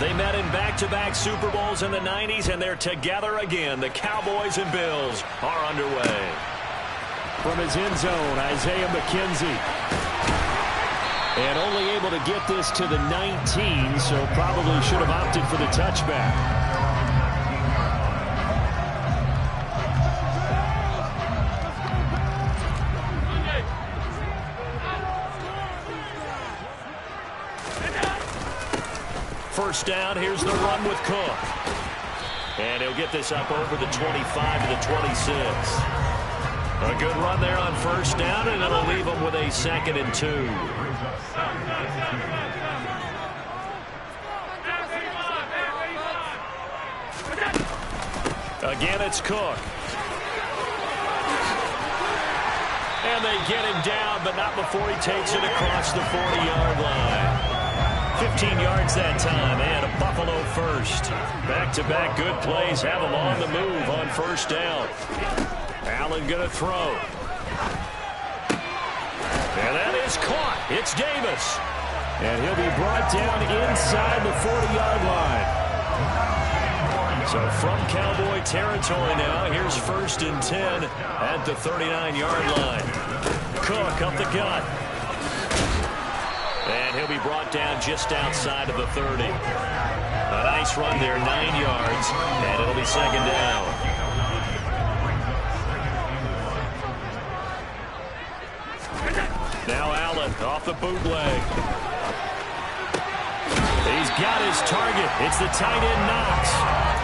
They met in back-to-back Super Bowls in the 90s, and they're together again. The Cowboys and Bills are underway. From his end zone, Isaiah McKenzie. And only able to get this to the 19, so probably should have opted for the touchback. First down, here's the run with Cook. And he'll get this up over the 25 to the 26. A good run there on first down, and it'll leave him with a 2nd and 2. Again, it's Cook. And they get him down, but not before he takes it across the 40-yard line. 15 yards that time, and a Buffalo first. Back-to-back good plays have him on the move on first down. Allen going to throw. And that is caught. It's Davis. And he'll be brought down inside the 40-yard line. So from Cowboy territory now, here's 1st and 10 at the 39-yard line. Cook up the gut. And he'll be brought down just outside of the 30. A nice run there, 9 yards, and it'll be 2nd down. Now Allen off the bootleg. He's got his target. It's the tight end Knox.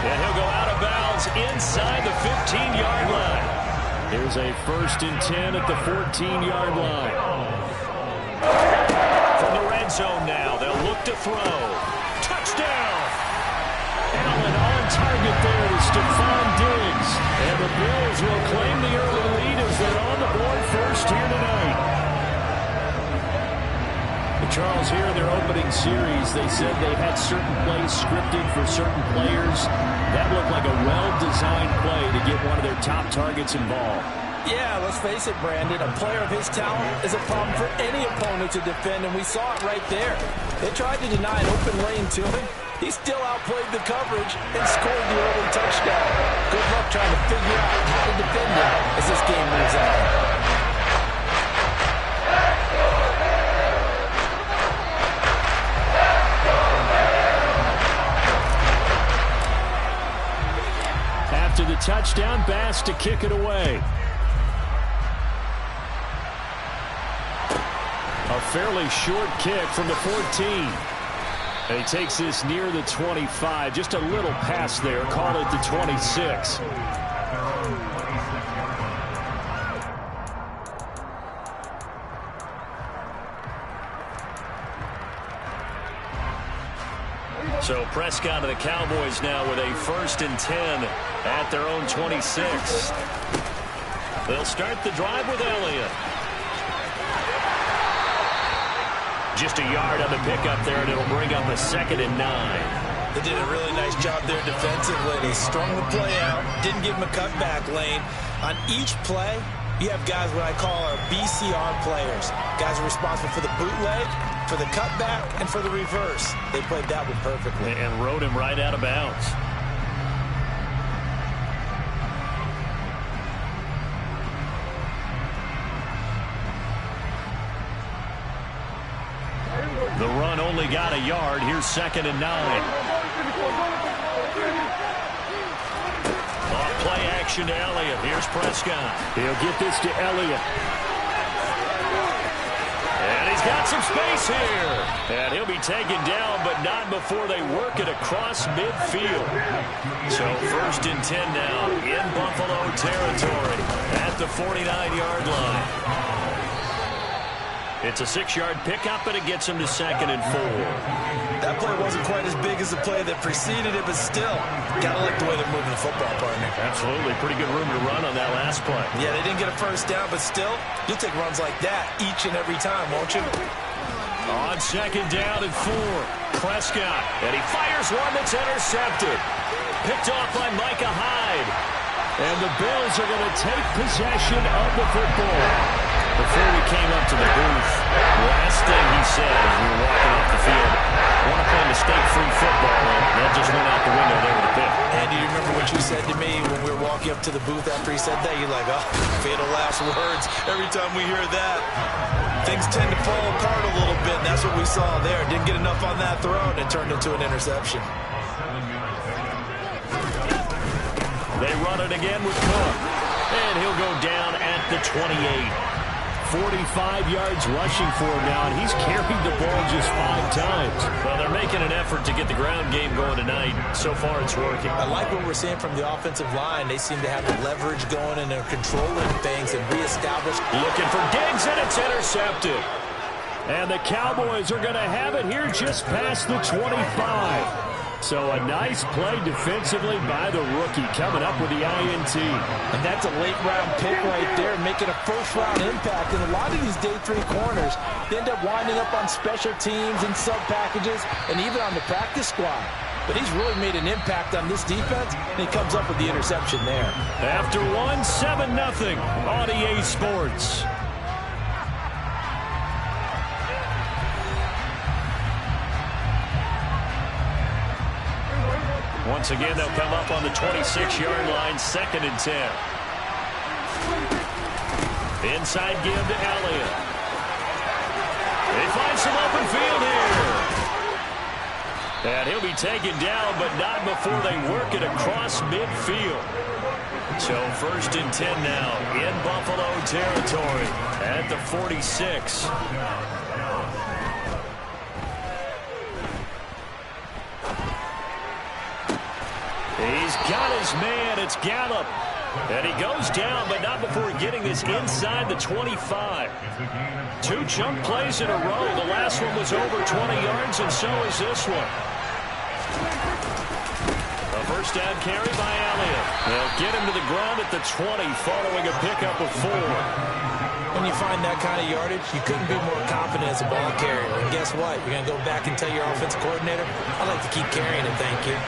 And he'll go out of bounds inside the 15-yard line. Here's a 1st and 10 at the 14-yard line. From the red zone now, they'll look to throw. Touchdown! Allen on target there to Stephon Diggs. And the Bills will claim the early lead as they're on the board first here tonight. Charles, here in their opening series, they said they had certain plays scripted for certain players. That looked like a well-designed play to get one of their top targets involved. Yeah, let's face it, Brandon. A player of his talent is a problem for any opponent to defend, and we saw it right there. They tried to deny an open lane to him. He still outplayed the coverage and scored the early touchdown. Good luck trying to figure out how to defend him as this game moves on. After the touchdown, Bass to kick it away. A fairly short kick from the 14. And he takes this near the 25. Just a little pass there. Call it the 26. So Prescott and the Cowboys now with a 1st and 10 at their own 26. They'll start the drive with Elliott. Just a yard on the pickup there, and it'll bring up a 2nd and 9. They did a really nice job there defensively. They strung the play out, didn't give him a cutback lane. On each play, you have guys what I call our BCR players. Guys are responsible for the bootleg, for the cutback, and for the reverse. They played that one perfectly. And rode him right out of bounds. The run only got a yard. Here's 2nd and 9. Off play action to Elliott. Here's Prescott. He'll get this to Elliott. And he's got some space here. And he'll be taken down, but not before they work it across midfield. So 1st and 10 now in Buffalo territory at the 49-yard line. It's a 6-yard pickup, and it gets him to 2nd and 4. That play wasn't quite as big as the play that preceded it, but still, gotta like the way they're moving the football, partner. Absolutely. Pretty good room to run on that last play. Yeah, they didn't get a first down, but still, you'll take runs like that each and every time, won't you? On 2nd down and 4, Prescott. And he fires one that's intercepted. Picked off by Micah Hyde. And the Bills are going to take possession of the football. Before we came up to the booth, last thing he said as we were walking off the field, I want to play mistake-free football, and that just went out the window there with the pick. Andy, you remember what you said to me when we were walking up to the booth after he said that? You're like, oh, fatal last words. Every time we hear that, things tend to fall apart a little bit, and that's what we saw there. Didn't get enough on that throw, and it turned into an interception. They run it again with Cook, and he'll go down at the 28. 45 yards rushing for him now, and he's carried the ball just 5 times. Well, they're making an effort to get the ground game going tonight. So far, it's working. I like what we're seeing from the offensive line. They seem to have the leverage going, and they're controlling things and reestablish. Looking for Diggs, and it's intercepted. And the Cowboys are going to have it here just past the 25. So a nice play defensively by the rookie coming up with the INT. And that's a late-round pick right there, making a first-round impact. And a lot of these day 3 corners, they end up winding up on special teams and sub-packages and even on the practice squad. But he's really made an impact on this defense, and he comes up with the interception there. After 7-0 on EA Sports. Once again, they'll come up on the 26-yard line, 2nd and 10. Inside give to Elliott. They find some open field here. And he'll be taken down, but not before they work it across midfield. So 1st and 10 now in Buffalo territory at the 46. He's got his man. It's Gallup. And he goes down, but not before getting this inside the 25. 2 chunk plays in a row. The last one was over 20 yards, and so is this one. A first down carry by Elliott. They'll get him to the ground at the 20 following a pickup of 4. When you find that kind of yardage, you couldn't be more confident as a ball carrier. And guess what? You're going to go back and tell your offensive coordinator, I'd like to keep carrying it, thank you.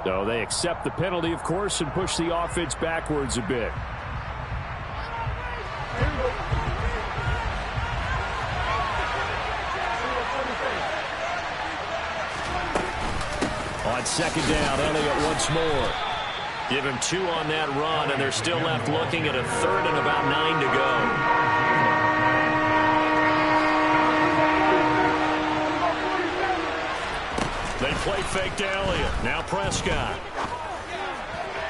So they accept the penalty, of course, and push the offense backwards a bit. On 2nd down, Elliott once more. Give him 2 on that run, and they're still left looking at a 3rd and about 9 to go. They play fake to Elliott. Now Prescott.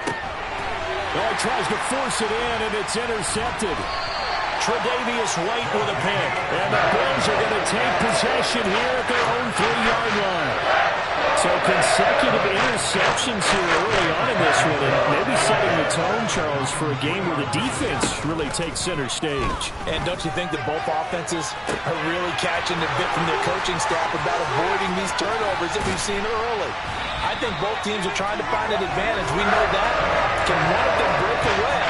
Oh, he tries to force it in, and it's intercepted. Tre'Davious White with a pick. And the Bills are going to take possession here at their own 3-yard line. So consecutive interceptions here early on in this one, and maybe setting the tone, Charles, for a game where the defense really takes center stage. And don't you think that both offenses are really catching the bit from their coaching staff about avoiding these turnovers that we've seen early? I think both teams are trying to find an advantage. We know that. Can one of them break away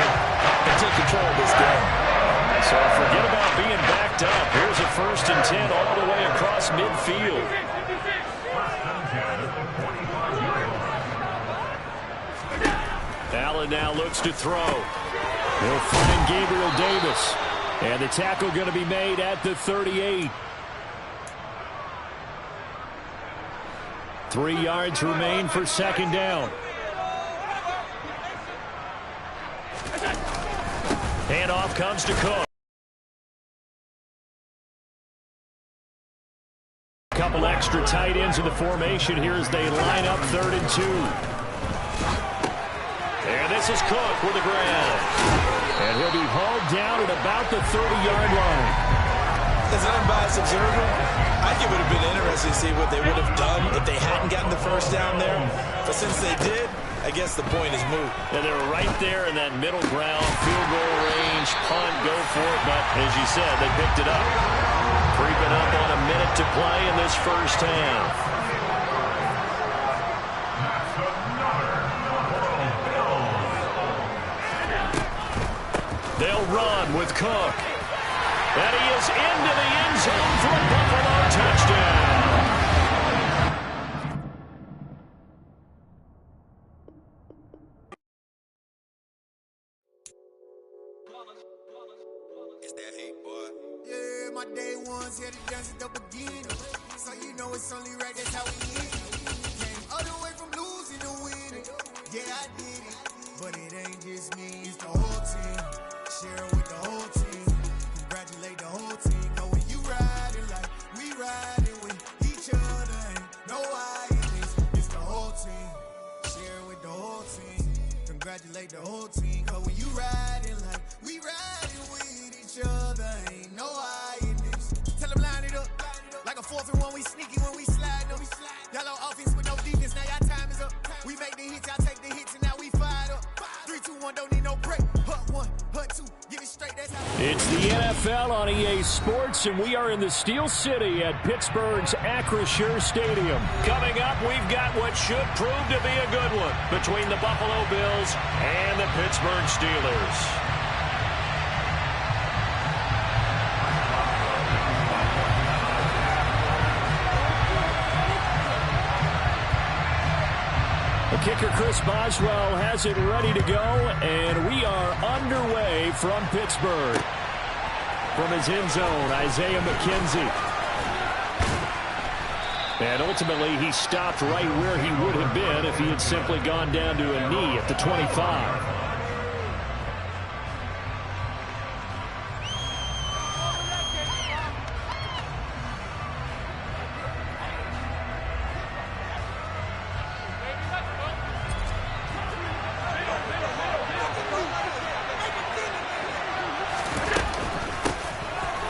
and take control of this game? So forget about being backed up. Here's a 1st and 10 all the way across midfield. Allen now looks to throw. He'll find Gabriel Davis. And the tackle going to be made at the 38. 3 yards remain for 2nd down. Handoff comes to Cook. A couple extra tight ends in the formation here as they line up 3rd and 2. And this is Cook with the grab. And he'll be hauled down at about the 30-yard line. As an unbiased observer, I think it would have been interesting to see what they would have done if they hadn't gotten the 1st down there. But since they did, I guess the point is moot. And they were right there in that middle ground, field goal range, punt, go for it. But as you said, they picked it up. Creeping up on a minute to play in this 1st half. run with Cook. And he is into the end zone for a Buffalo touchdown. It's that hate, boy. Yeah, my day ones here to dance at the beginning. So you know it's only right, that's how we live. Came all the way from losing to winning. Yeah, I did it. But it ain't just me, it's the whole team. Share it with the whole team. Congratulate the whole team. Know when you riding like we riding with each other. Ain't no I in this. It's the whole team. Share it with the whole team. Congratulate the whole team. Cause when you riding like we riding with each other. Ain't no I in this. Tell them line it up. Like a 4th and 1, we sneaky when we slide them. Yellow offense with no defense, now y'all time is up. We make the hits, y'all take the hits, and now we fired up. 3, 2, 1, don't need no break. Hut 1, hut 2, get it straight, that's how. It's the NFL on EA Sports, and we are in the Steel City at Pittsburgh's Acrisure Stadium. Coming up, we've got what should prove to be a good one between the Buffalo Bills and the Pittsburgh Steelers. Kicker Chris Boswell has it ready to go, and we are underway from Pittsburgh. From his end zone, Isaiah McKenzie. And ultimately, he stopped right where he would have been if he had simply gone down to a knee at the 25.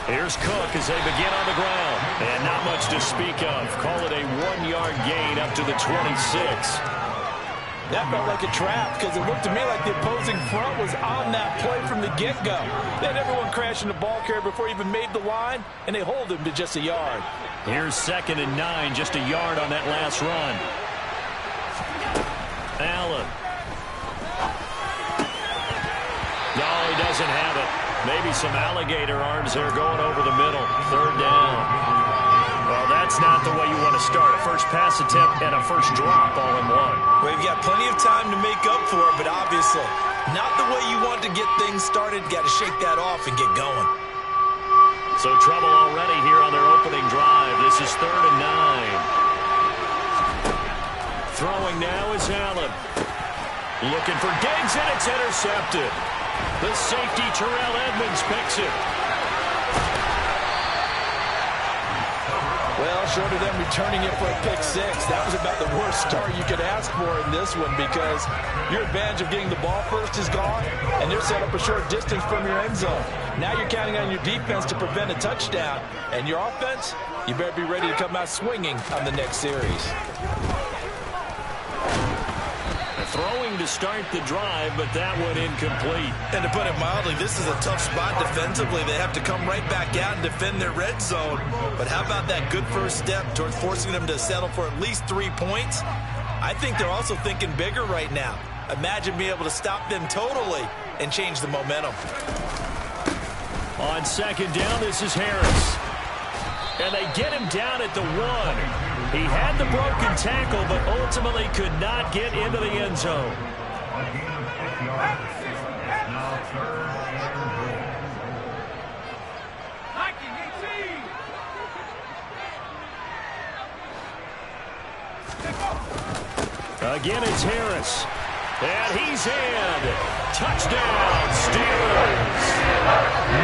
Here's Cook as they begin on the ground. And not much to speak of. Call it a 1-yard gain up to the 26. That felt like a trap because it looked to me like the opposing front was on that play from the get-go. They had everyone crashing the ball carrier before he even made the line, and they hold him to just a yard. Here's 2nd and 9, just a yard on that last run. Allen. No, he doesn't have it. Maybe some alligator arms there going over the middle. 3rd down. Well, that's not the way you want to start. A first pass attempt and a first drop all in one. Well, you've got plenty of time to make up for it, but obviously not the way you want to get things started. Got to shake that off and get going. So trouble already here on their opening drive. This is 3rd and 9. Throwing now is Allen. Looking for Diggs, and it's intercepted. The safety, Terrell Edmonds, picks it. Well, short of them returning it for a pick 6, that was about the worst start you could ask for in this one because your advantage of getting the ball first is gone, and they're set up a short distance from your end zone. Now you're counting on your defense to prevent a touchdown, and your offense, you better be ready to come out swinging on the next series. Throwing to start the drive, but that one incomplete. And to put it mildly, this is a tough spot defensively. They have to come right back out and defend their red zone. But how about that good first step towards forcing them to settle for at least 3 points? I think they're also thinking bigger right now. Imagine being able to stop them totally and change the momentum. On 2nd down, this is Harris. And they get him down at the 1. He had the broken tackle, but ultimately could not get into the end zone. Again, it's Harris. And he's in. Touchdown, Steelers.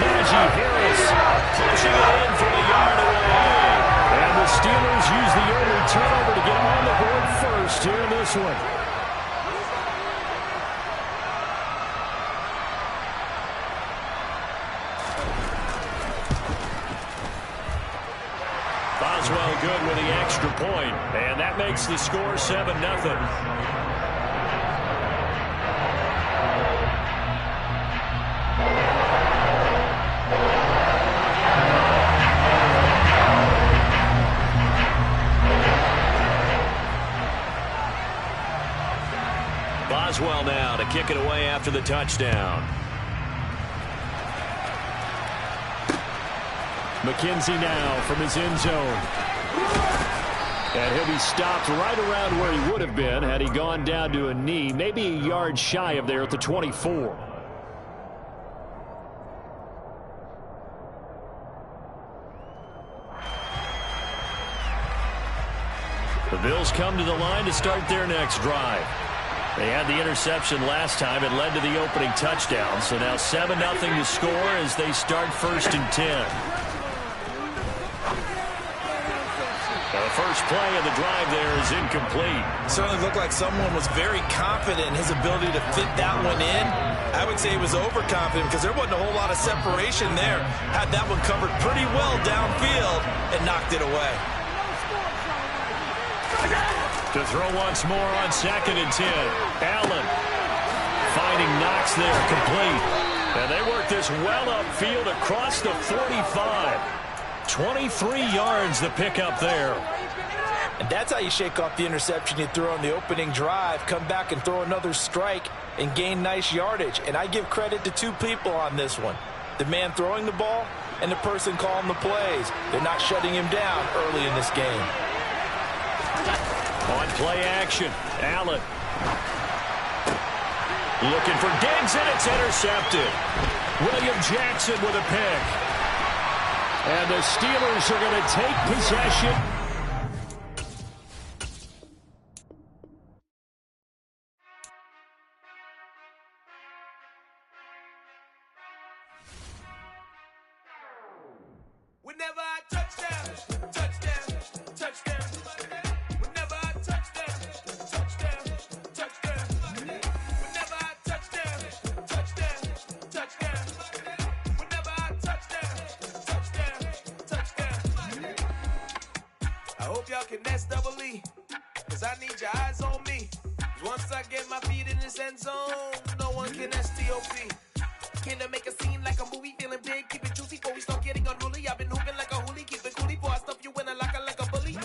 Najee Harris pushing it in from a yard away. And the Steelers use the early turnover to get on the board first here in this one. Boswell good with the extra point, and that makes the score 7-0. Boswell now to kick it away after the touchdown. McKenzie now from his end zone. And he'll be stopped right around where he would have been had he gone down to a knee, maybe a yard shy of there at the 24. The Bills come to the line to start their next drive. They had the interception last time. It led to the opening touchdown. So now 7-0 to score as they start 1st and 10. The first play of the drive there is incomplete. Certainly looked like someone was very confident in his ability to fit that one in. I would say he was overconfident because there wasn't a whole lot of separation there. Had that one covered pretty well downfield and knocked it away. To throw once more on 2nd and 10. Allen finding Knox there, complete. And they work this well upfield across the 45. 23 yards the pickup there. And that's how you shake off the interception you threw on the opening drive, come back and throw another strike and gain nice yardage. And I give credit to two people on this one. The man throwing the ball and the person calling the plays. They're not shutting him down early in this game. On play action, Allen. Looking for Diggs, and it's intercepted. William Jackson with a pick. And the Steelers are going to take possession. Whenever I touchdown, touchdown, touchdown. Whenever I touchdown, touchdown, touchdown. Whenever I touchdown, touchdown, touchdown. Whenever I touchdown, touchdown, touchdown. I hope y'all can nest double E, cause I need your eyes on me. Once I get my feet in this end zone, no one can STOP. Can I make a scene like a movie, feeling big, keep it juicy before we start getting unruly. I've been hooping like a hoolie, keep it coolie before I stuff you in a locker like a bully.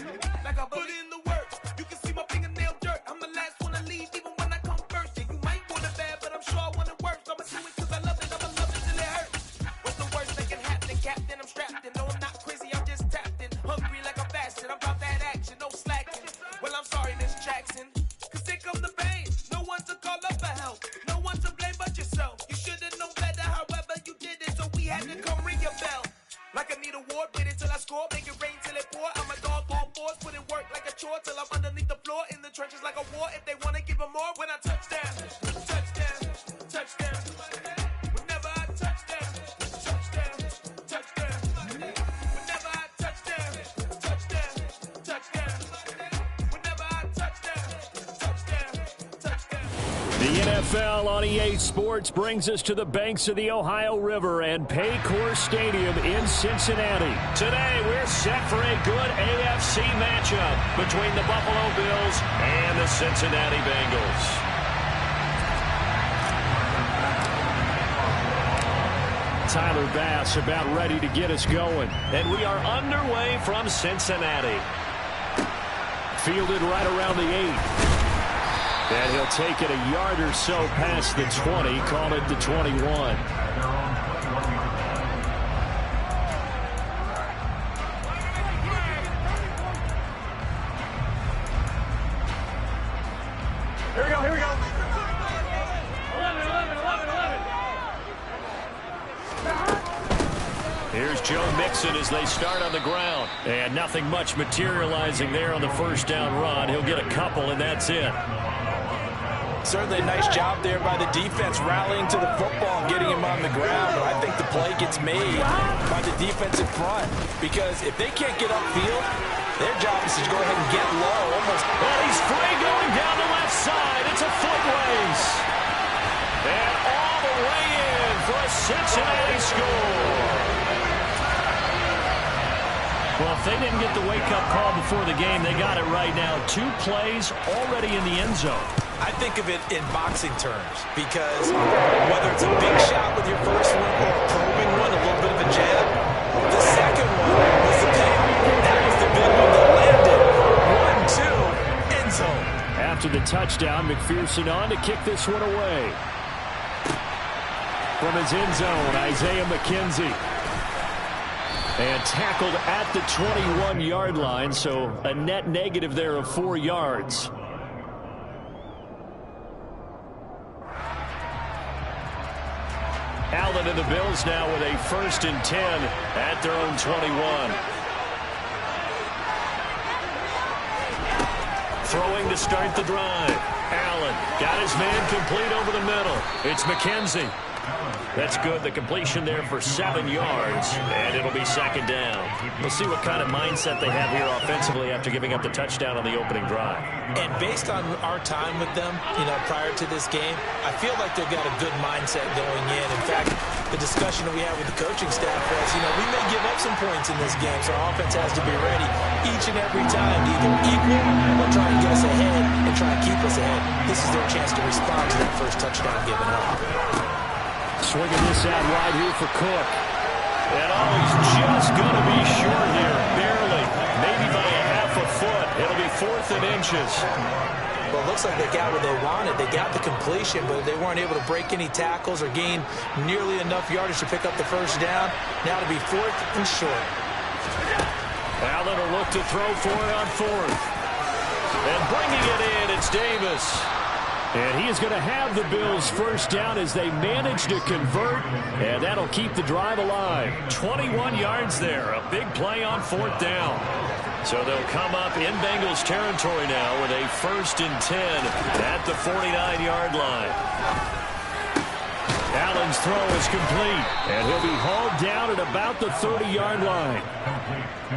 Like a bully in the work, you can see my fingernail dirt. I'm the last one to leave, even when I come first. Yeah, you might want it bad, but I'm sure I want it worse. I'ma do it cause I love it, I'ma love it till it hurts. What's the worst that can happen, Captain? I'm strapped in, no I'm not crazy, I'm just tapped in. Hungry like I'm fasting, I'm about that action, no slacking. Well, I'm sorry, Miss Jackson, cause here come the pain. No one to call up for help, no one to blame but yourself. You should've known better, however you did it, so we had to come ring your bell. Like I need a ward, wait until I score, make it rain till it pour. I'm a dog on force, put in work like a chore till I'm underneath the floor, in the trenches like a war. If they wanna give them more, when I touchdown, touchdown, touchdown. Whenever I touchdown, touchdown, touchdown. Whenever I touchdown, touchdown, touchdown. Whenever I touchdown, touchdown, touchdown. The NFL on EA Sports brings us to the banks of the Ohio River and Paycor Stadium in Cincinnati. Today, we're set for a good AFC matchup between the Buffalo Bills and the Cincinnati Bengals. Tyler Bass about ready to get us going. And we are underway from Cincinnati. Fielded right around the 8. And he'll take it a yard or so past the 20, call it the 21. Here we go. 11. Here's Joe Mixon as they start on the ground. And nothing much materializing there on the first down run. He'll get a couple, and that's it. Certainly a nice job there by the defense rallying to the football and getting him on the ground. But I think the play gets made by the defensive front because if they can't get upfield, their job is to go ahead and get low. Well, he's free going down the left side. It's a foot race. And all the way in for a Cincinnati score. Well, if they didn't get the wake-up call before the game, they got it right now. 2 plays already in the end zone. I think of it in boxing terms because whether it's a big shot with your first one or a probing one, a little bit of a jab, the second one was the payoff. That was the big one that landed. 1-2, end zone. After the touchdown, McPherson on to kick this one away. From his end zone, Isaiah McKenzie. And tackled at the 21-yard line, so a net negative there of 4 yards. Allen and the Bills now with a 1st and 10 at their own 21. Throwing to start the drive. Allen got his man complete over the middle. It's McKenzie. That's good. The completion there for 7 yards, and it'll be 2nd down. We'll see what kind of mindset they have here offensively after giving up the touchdown on the opening drive. And based on our time with them, prior to this game, I feel like they've got a good mindset going in. In fact, the discussion that we had with the coaching staff was, we may give up some points in this game, so our offense has to be ready each and every time to either equal or try and get us ahead and try and keep us ahead. This is their chance to respond to that first touchdown given up. Swinging this out wide here for Cook. And he's just going to be short here, barely, maybe by a half a foot. It'll be 4th and inches. Well, it looks like they got what they wanted. They got the completion, but they weren't able to break any tackles or gain nearly enough yardage to pick up the first down. Now to be 4th and short. Allen will look to throw for it on 4th. And bringing it in, it's Davis. And he is going to have the Bills' first down as they manage to convert, and that'll keep the drive alive. 21 yards there, a big play on 4th down. So they'll come up in Bengals territory now with a 1st and 10 at the 49-yard line. Allen's throw is complete, and he'll be hauled down at about the 30-yard line.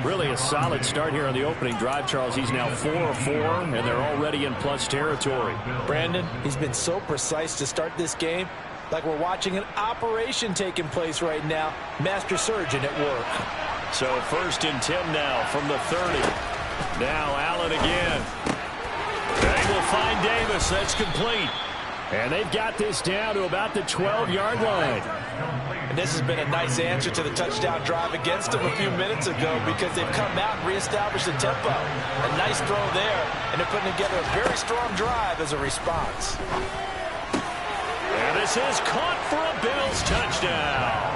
Really a solid start here on the opening drive, Charles. He's now 4 of 4, and they're already in plus territory. Brandon, he's been so precise to start this game, like we're watching an operation taking place right now. Master surgeon at work. So 1st and 10 now from the 30. Now Allen again. They will find Davis. That's complete. And they've got this down to about the 12-yard line. And this has been a nice answer to the touchdown drive against them a few minutes ago because they've come out and reestablished the tempo. A nice throw there, and they're putting together a very strong drive as a response. And this is caught for a Bills touchdown.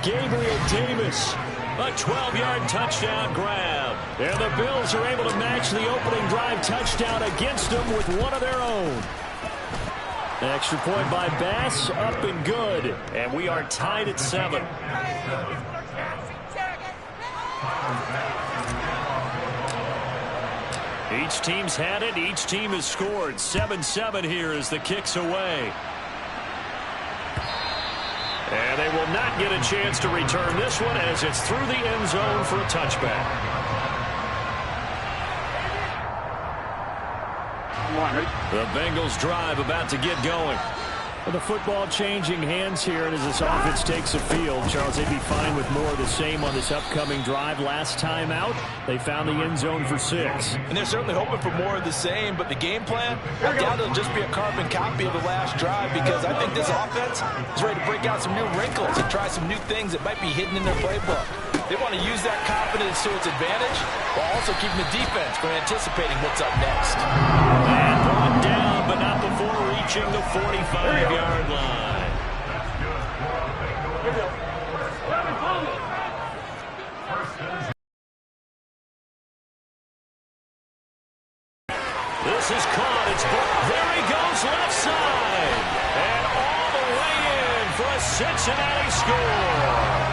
Gabriel Davis. A 12-yard touchdown grab. And the Bills are able to match the opening drive touchdown against them with one of their own. An extra point by Bass, up and good. And we are tied at 7. Each team's had it. Each team has scored. 7-7 here as the kick's away. And they will not get a chance to return this one as it's through the end zone for a touchback. The Bengals drive about to get going. Well, the football changing hands here, and as this offense takes the field, Charles, they'd be fine with more of the same on this upcoming drive. Last time out, they found the end zone for 6. And they're certainly hoping for more of the same, but the game plan, I doubt it'll just be a carbon copy of the last drive because I think this offense is ready to break out some new wrinkles and try some new things that might be hidden in their playbook. They want to use that confidence to its advantage while also keeping the defense from anticipating what's up next. And brought down, but not before reaching the 45-yard line. This is caught. It's there he goes, left side. And all the way in for a Cincinnati score.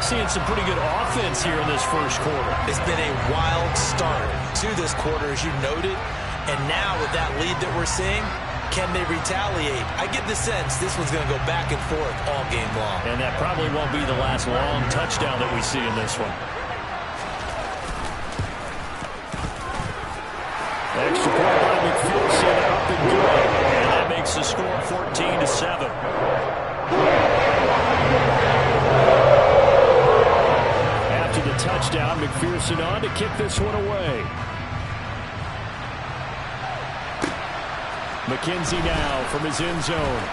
Seeing some pretty good offense here in this first quarter. It's been a wild start to this quarter, as you noted. And now with that lead that we're seeing, can they retaliate? I get the sense this one's going to go back and forth all game long. And that probably won't be the last long touchdown that we see in this one. Extra point by McPherson, up and good. And that makes the score 14-7. After the touchdown, McPherson on to kick this one away. McKenzie now from his end zone.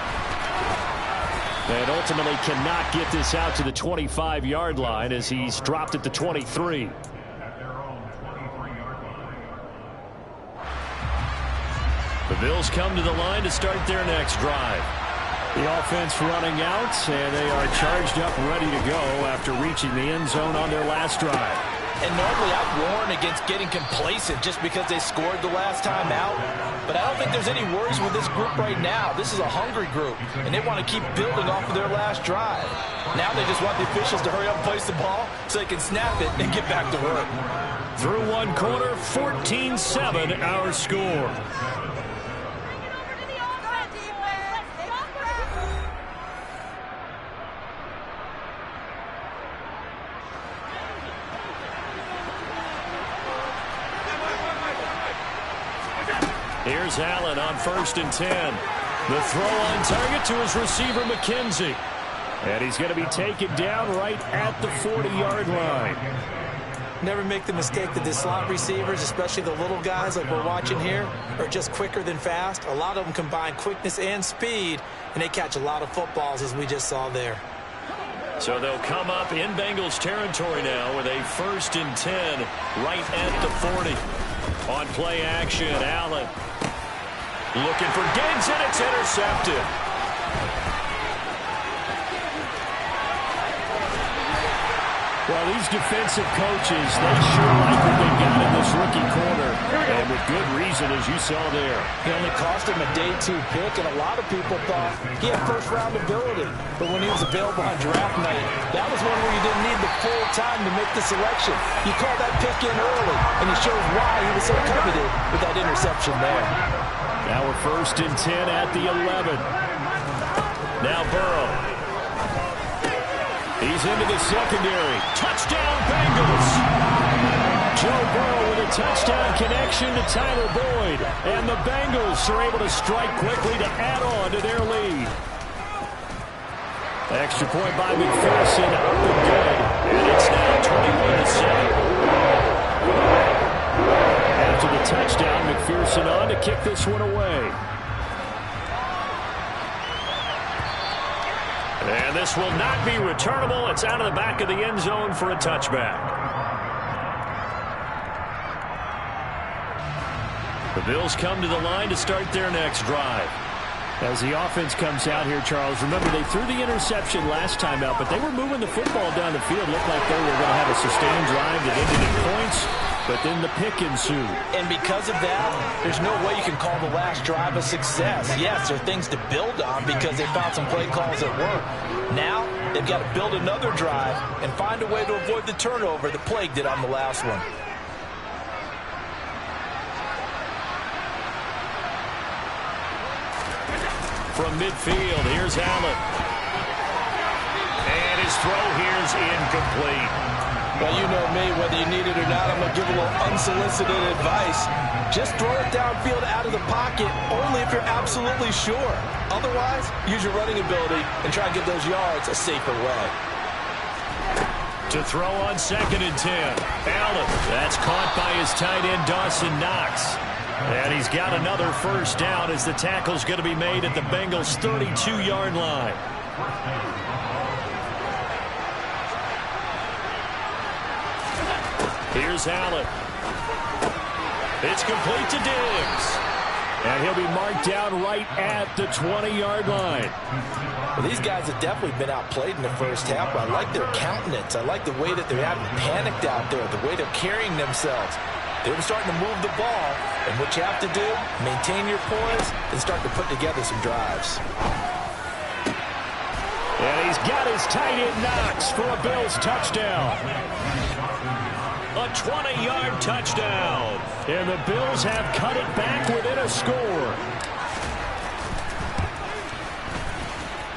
And ultimately cannot get this out to the 25-yard line as he's dropped at the 23. The Bills come to the line to start their next drive. The offense running out, and they are charged up, ready to go after reaching the end zone on their last drive. And normally I'd warn against getting complacent just because they scored the last time out. But I don't think there's any worries with this group right now. This is a hungry group, and they want to keep building off of their last drive. Now they just want the officials to hurry up and place the ball so they can snap it and get back to work. Through one quarter, 14-7 our score. Here's Allen on 1st and 10. The throw on target to his receiver, McKenzie. And he's going to be taken down right at the 40-yard line. Never make the mistake that the slot receivers, especially the little guys like we're watching here, are just quicker than fast. A lot of them combine quickness and speed, and they catch a lot of footballs, as we just saw there. So they'll come up in Bengals territory now with a 1st and 10 right at the 40. On play action, Allen looking for Diggs, and it's intercepted. Well, these defensive coaches, they sure like what they've got in this rookie corner. And with good reason, as you saw there. He only cost him a day 2 pick, and a lot of people thought he had first-round ability. But when he was available on draft night, that was one where you didn't need the full time to make the selection. You called that pick in early, and it shows why he was so coveted with that interception there. Now we're 1st and 10 at the 11. Now Burrow. He's into the secondary. Touchdown, Bengals! Joe Burrow with a touchdown connection to Tyler Boyd. And the Bengals are able to strike quickly to add on to their lead. Extra point by McPherson, up and good. And it's now 21-7. After the touchdown, McPherson on to kick this one away. And this will not be returnable. It's out of the back of the end zone for a touchback. The Bills come to the line to start their next drive. As the offense comes out here, Charles, remember they threw the interception last time out, but they were moving the football down the field. Looked like they were going to have a sustained drive that ended in points, but then the pick ensued. And because of that, there's no way you can call the last drive a success. Yes, there are things to build on because they found some play calls that work. Now, they've got to build another drive and find a way to avoid the turnover that plagued it on the last one. From midfield, here's Allen. And his throw here's incomplete. Well, you know me, whether you need it or not, I'm going to give a little unsolicited advice. Just throw it downfield out of the pocket, only if you're absolutely sure. Otherwise, use your running ability and try and get those yards a safer way. To throw on 2nd and 10. Allen, that's caught by his tight end, Dawson Knox. And he's got another first down as the tackle's going to be made at the Bengals' 32-yard line. Here's Allen. It's complete to Diggs. And he'll be marked down right at the 20-yard line. Well, these guys have definitely been outplayed in the first half, but I like their countenance. I like the way that they haven't panicked out there, the way they're carrying themselves. They're starting to move the ball, and what you have to do, maintain your poise and start to put together some drives. And he's got his tight end Knox for a Bills touchdown. A 20-yard touchdown. And the Bills have cut it back within a score.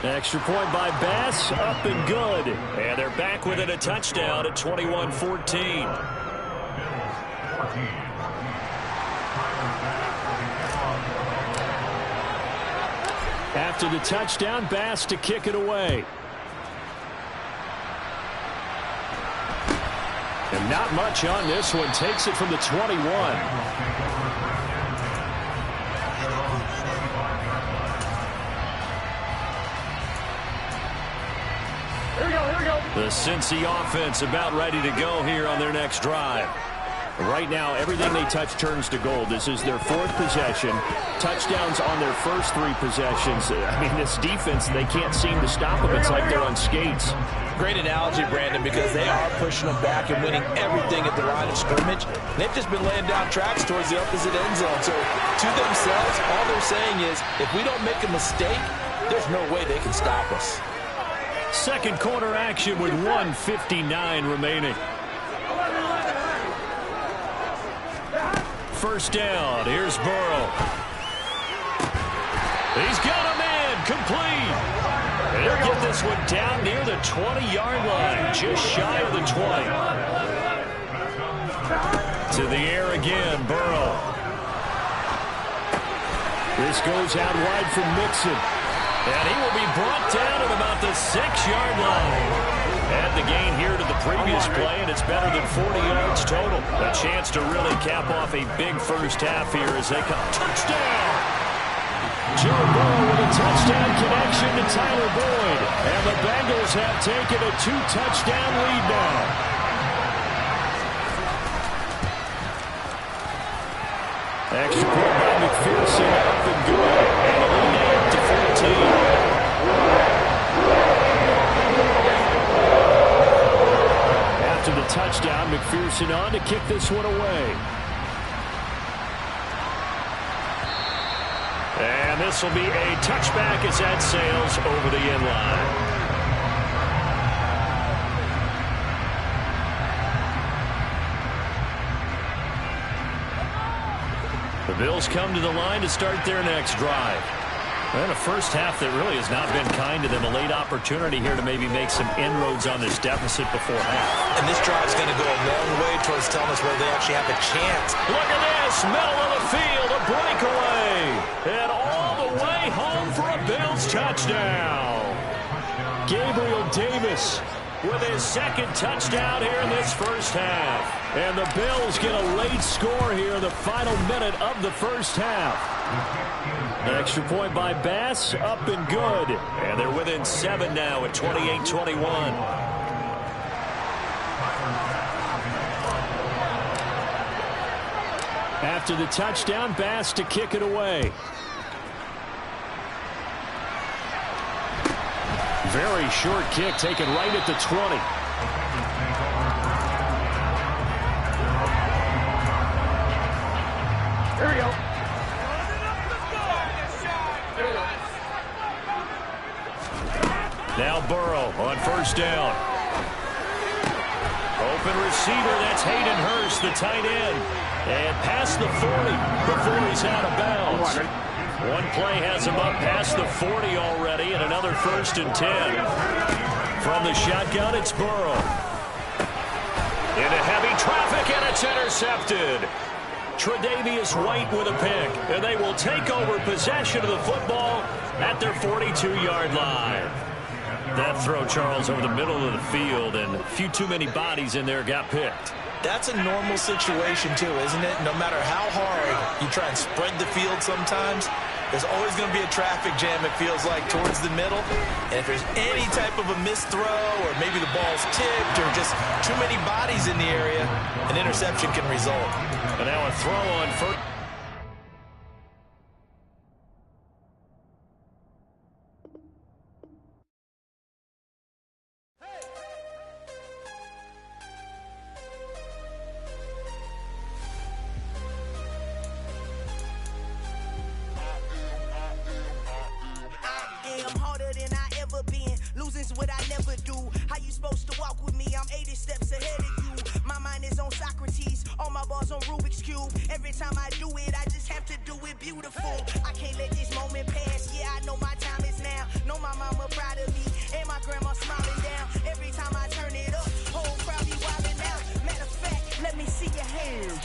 Extra point by Bass, up and good. And they're back within a touchdown at 21-14. After the touchdown, Bass to kick it away. And not much on this one. Takes it from the 21. The Cincy offense about ready to go here on their next drive. Right now, everything they touch turns to gold. This is their 4th possession. Touchdowns on their first 3 possessions. I mean, this defense, they can't seem to stop them. It's like they're on skates. Great analogy, Brandon, because they are pushing them back and winning everything at the line of scrimmage. They've just been laying down tracks towards the opposite end zone. So to themselves, all they're saying is, if we don't make a mistake, there's no way they can stop us. Second quarter action with 1:59 remaining. First down. Here's Burrow. He's got a man. Complete. He'll get this one down near the 20-yard line. Just shy of the 20. To the air again. Burrow. This goes out wide from Mixon. And he will be brought down at about the 6-yard line. Add the gain here to the previous play, and it's better than 40 yards total. A chance to really cap off a big first half here as they come. Touchdown! Joe Burrow with a touchdown connection to Tyler Boyd. And the Bengals have taken a 2-touchdown lead now. Extra point by McPherson, up and good. And a lead now up to 14. After the touchdown, McPherson on to kick this one away. And this will be a touchback as that sails over the end line. The Bills come to the line to start their next drive. And a first half that really has not been kind to them. A late opportunity here to maybe make some inroads on this deficit before half. And this drive's going to go a long way towards telling us whether they actually have a chance. Look at this. Middle of the field. A breakaway. And all the way home for a Bills touchdown. Gabriel Davis with his second touchdown here in this first half. And the Bills get a late score here in the final minute of the first half. Extra point by Bass, up and good. And they're within 7 now at 28-21. After the touchdown, Bass to kick it away. Very short kick taken right at the 20. There we go. Now Burrow on first down. Open receiver, that's Hayden Hurst, the tight end. And past the 40 before he's out of bounds. One play has him up past the 40 already, and another 1st and 10. From the shotgun, it's Burrow. Into heavy traffic, and it's intercepted. Tre'Davious White with a pick, and they will take over possession of the football at their 42-yard line. That throw, Charles, over the middle of the field, and a few too many bodies in there got picked. That's a normal situation, too, isn't it? No matter how hard you try and spread the field sometimes, there's always going to be a traffic jam, it feels like, towards the middle. And if there's any type of a missed throw, or maybe the ball's tipped, or just too many bodies in the area, an interception can result. And now a throw on first. Losing's what I never do. How you supposed to walk with me? I'm 80 steps ahead of you. My mind is on Socrates, all my balls on Rubik's Cube. Every time I do it, I just have to do it beautiful. I can't let this moment pass. Yeah, I know my time is now. Know my mama proud of me, and my grandma smiling down. Every time I turn it up, whole crowd be wilding out. Matter of fact, let me see your hands.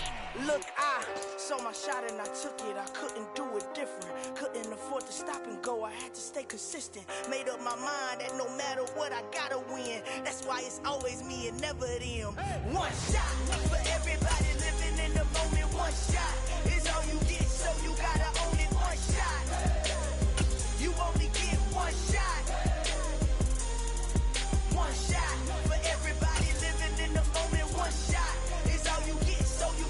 Look, I saw my shot and I took it. I couldn't do it different. Couldn't afford to stop and go. I had to stay consistent. Made up my mind that no matter what, I gotta win. That's why it's always me and never them. One shot for everybody living in the moment. One shot is all you get, so you gotta own it. One shot. You only get one shot. One shot for everybody living in the moment. One shot is all you get, so you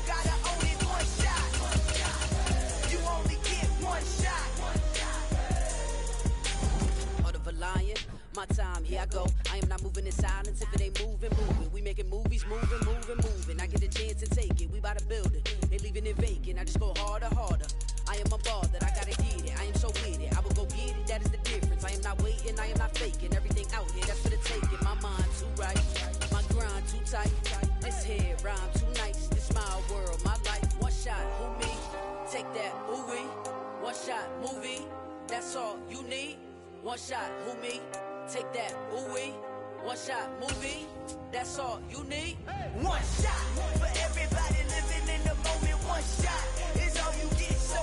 moving in silence. If it ain't moving, moving. We making movies, moving, moving, moving. I get a chance to take it. We bout to build it. They leaving it vacant. I just go harder, harder. I am a ball that I gotta get it. I am so with it. I will go get it. That is the difference. I am not waiting. I am not faking. Everything out here, that's for the taking. My mind too right. My grind too tight. This head rhyme too nice. This my world, my life. One shot, who me? Take that, ooh-wee. One shot, movie. That's all you need. One shot, who me? Take that, ooh-wee. One shot, movie. That's all you need. One shot for everybody living in the moment. One shot is all you get, so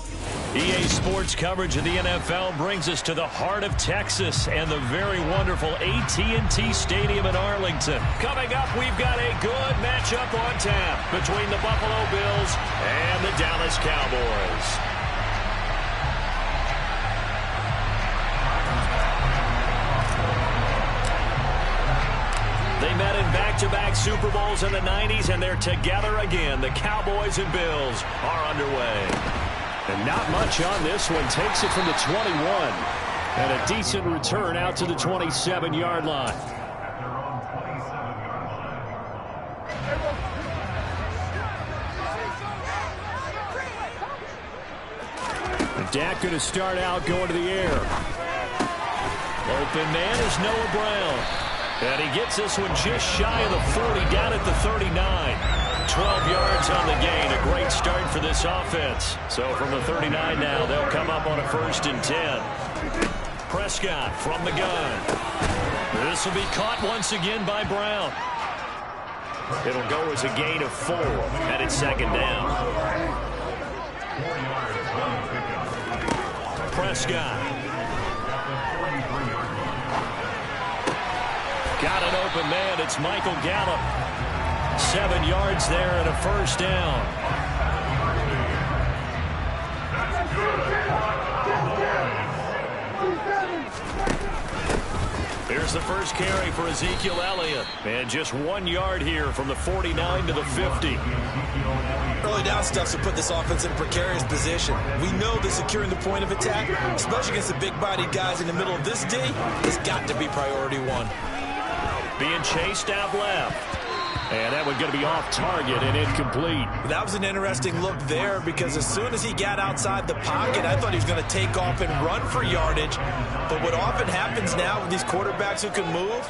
you... EA Sports coverage of the NFL brings us to the heart of Texas and the very wonderful AT&T Stadium in Arlington. Coming up, we've got a good matchup on tap between the Buffalo Bills and the Dallas Cowboys. They met in back-to-back Super Bowls in the 90s, and they're together again. The Cowboys and Bills are underway. And not much on this one. Takes it from the 21. And a decent return out to the 27-yard line. And Dak going to start out going to the air. Open man is Noah Brown. And he gets this one just shy of the 40, down at the 39. 12 yards on the gain. A great start for this offense. So from the 39 now, they'll come up on a 1st and 10. Prescott from the gun. This will be caught once again by Brown. It'll go as a gain of 4, and it's 2nd down. Prescott. Got an open man. It's Michael Gallup. 7 yards there and a 1st down. Here's the first carry for Ezekiel Elliott. And just 1 yard here from the 49 to the 50. Early down stuff to put this offense in a precarious position. We know that securing the point of attack, especially against the big-bodied guys in the middle of this D, has got to be priority 1. Being chased out left. And that one going to be off target and incomplete. That was an interesting look there because as soon as he got outside the pocket, I thought he was going to take off and run for yardage. But what often happens now with these quarterbacks who can move,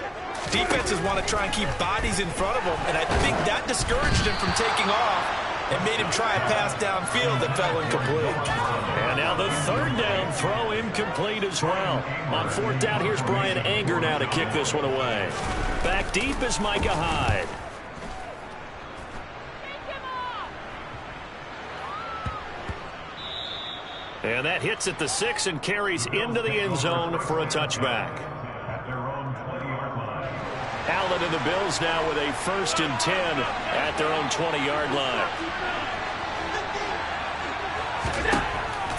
defenses want to try and keep bodies in front of them. And I think that discouraged him from taking off and made him try a pass downfield that fell incomplete. And now the 3rd down throw incomplete as well. On 4th down, here's Brian Anger now to kick this one away. Back deep is Micah Hyde. And that hits at the 6 and carries into the end zone for a touchback. Allen and the Bills now with a 1st and 10 at their own 20-yard line.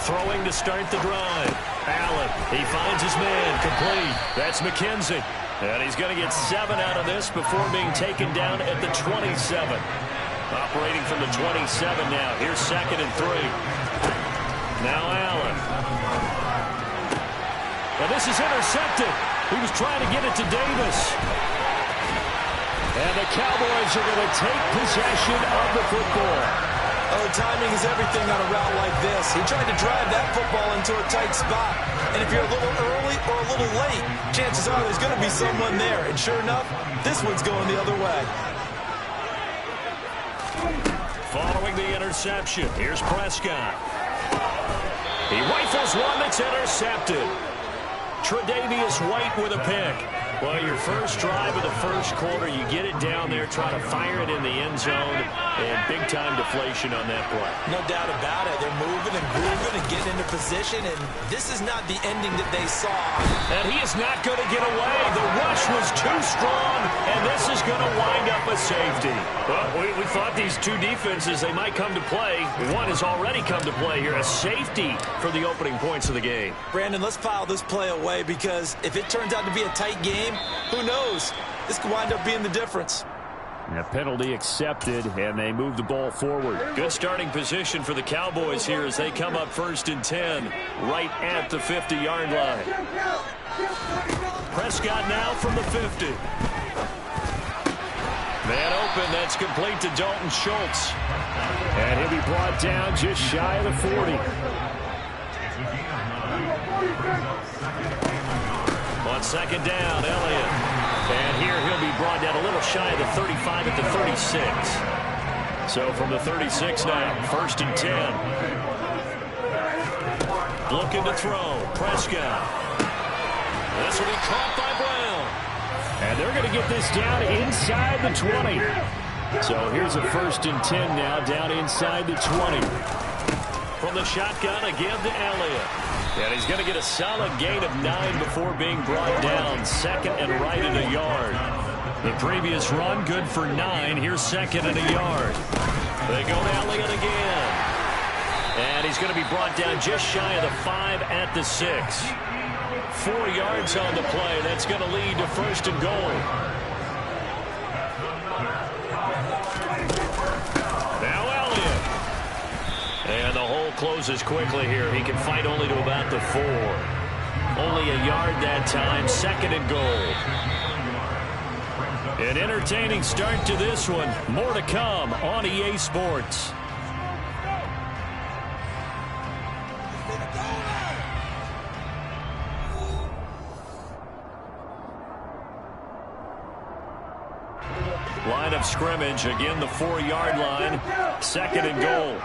Throwing to start the drive. Allen, he finds his man, complete. That's McKenzie. And he's going to get 7 out of this before being taken down at the 27. Operating from the 27 now. Here's 2nd and 3. Now Allen. And this is intercepted. He was trying to get it to Davis. And the Cowboys are going to take possession of the football. Oh, timing is everything on a route like this. He tried to drive that football into a tight spot. And if you're a little early or a little late, chances are there's going to be someone there. And sure enough, this one's going the other way. Following the interception, here's Prescott. He rifles one that's intercepted. Tre'Davious White with a pick. Well, your first drive of the first quarter, you get it down there, try to fire it in the end zone, and big-time deflation on that play. No doubt about it. They're moving and grooving and getting into position, and this is not the ending that they saw. And he is not going to get away. The rush was too strong, and this is going to wind up a safety. Well, we thought these two defenses, they might come to play. One has already come to play here, a safety for the opening points of the game. Brandon, let's file this play away because if it turns out to be a tight game, who knows? This could wind up being the difference. A penalty accepted, and they move the ball forward. Good starting position for the Cowboys here as they come up 1st and 10, right at the 50-yard line. Prescott now from the 50. open. That's complete to Dalton Schultz. And he'll be brought down just shy of the 40. On second down, Elliott. And here he'll be brought down a little shy of the 35 at the 36. So from the 36 now, 1st and 10. Looking to throw. Prescott. This will be caught by Brown. And they're going to get this down inside the 20. So here's a 1st and 10 now, down inside the 20. From the shotgun again to Elliott. And he's going to get a solid gain of 9 before being brought down. 2nd and right and a yard. The previous run, good for 9. Here's 2nd and a yard. They go to Elliott again. And he's going to be brought down just shy of the 5 at the 6. 4 yards on the play. That's going to lead to 1st and goal. Now Elliott. And the hole closes quickly here. He can fight only to about the 4. Only a yard that time. 2nd and goal. An entertaining start to this one. More to come on EA Sports. Line of scrimmage, again the 4-yard line. 2nd and goal.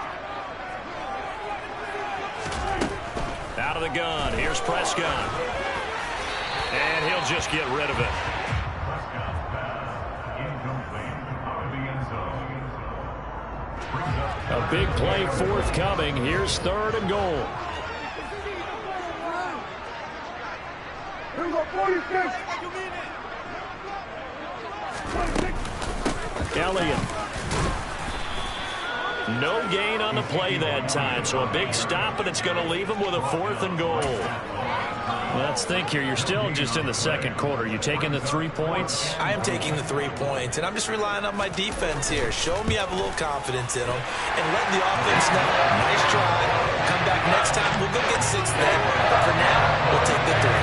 Out of the gun, here's Prescott. And he'll just get rid of it. A big play forthcoming. Here's 3rd and goal. Elliott. No gain on the play that time, so a big stop, and it's going to leave him with a 4th and goal. Let's think here. You're still just in the 2nd quarter. You taking the 3 points? I am taking the 3 points, and I'm just relying on my defense here. Show me I have a little confidence in them, and let the offense know. Nice try. Come back next time. We'll go get 6 then. But for now, we'll take the 3.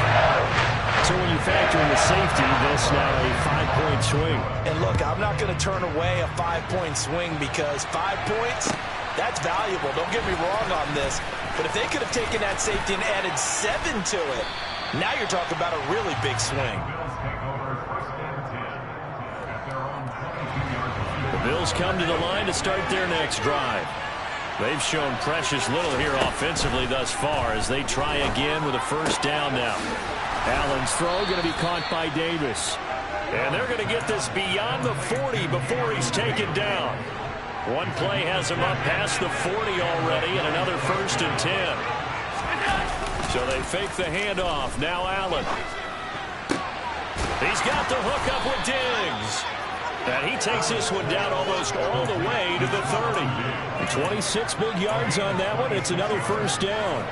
So when you factor in the safety, this now a 5-point swing. And look, I'm not going to turn away a 5-point swing because 5 points, that's valuable. Don't get me wrong on this. But if they could have taken that safety and added 7 to it, now you're talking about a really big swing. The Bills come to the line to start their next drive. They've shown precious little here offensively thus far as they try again with a 1st down now. Allen's throw going to be caught by Davis. And they're going to get this beyond the 40 before he's taken down. One play has him up past the 40 already, and another 1st and 10. So they fake the handoff. Now Allen. He's got the hook up with Diggs. And he takes this one down almost all the way to the 30. 26 big yards on that one. It's another 1st down.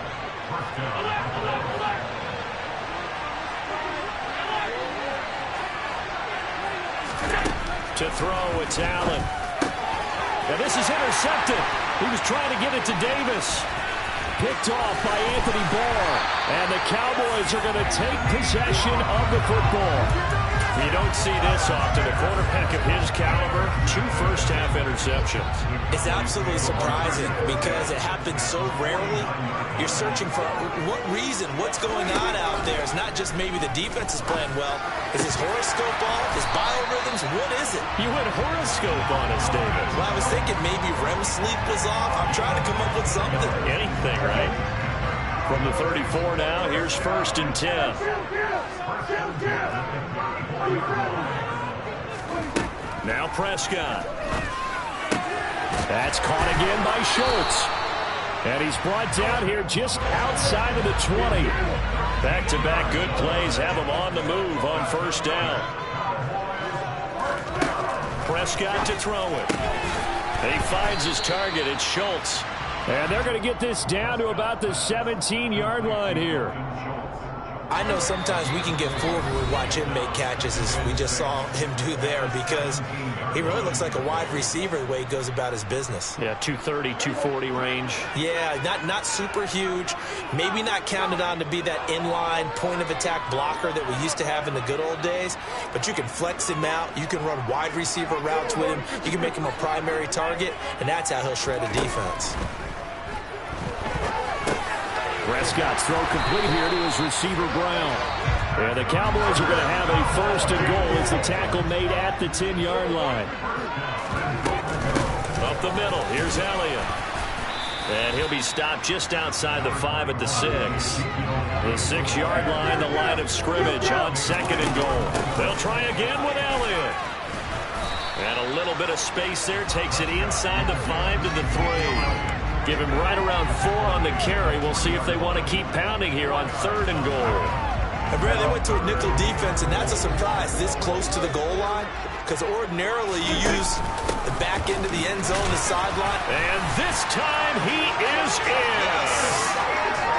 To throw, it's Allen. Now this is intercepted. He was trying to get it to Davis. Picked off by Anthony Barr. And the Cowboys are going to take possession of the football. You don't see this often. A quarterback of his caliber, 2 first-half interceptions. It's absolutely surprising because it happens so rarely. You're searching for what reason, what's going on out there. It's not just maybe the defense is playing well. Is his horoscope off? His biorhythms? What is it? You went horoscope on us, David. Well, I was thinking maybe REM sleep was off. I'm trying to come up with something. Anything, right? From the 34 now, here's 1st and 10. Now Prescott. That's caught again by Schultz. And he's brought down here just outside of the 20. Back-to-back good plays have him on the move on 1st down. Prescott to throw it. And he finds his target. It's Schultz. And they're going to get this down to about the 17-yard line here. I know sometimes we can get fooled when we watch him make catches, as we just saw him do there, because He really looks like a wide receiver the way he goes about his business. Yeah, 230, 240 range. Yeah, not super huge. Maybe not counted on to be that inline point-of-attack blocker that we used to have in the good old days. But you can flex him out. You can run wide receiver routes with him. You can make him a primary target, and that's how he'll shred a defense. Prescott's throw complete here to his receiver, Brown. And the Cowboys are going to have a first and goal as the tackle made at the 10-yard line. Up the middle, here's Elliott. And he'll be stopped just outside the 5 at the 6. The 6-yard line, the line of scrimmage on second and goal. They'll try again with Elliott. And a little bit of space there, takes it inside the 5 to the 3. Give him right around 4 on the carry. We'll see if they want to keep pounding here on third and goal. And Brad, they went to a nickel defense, and that's a surprise this close to the goal line, because ordinarily you use the back end of the end zone, the sideline. And this time he is in.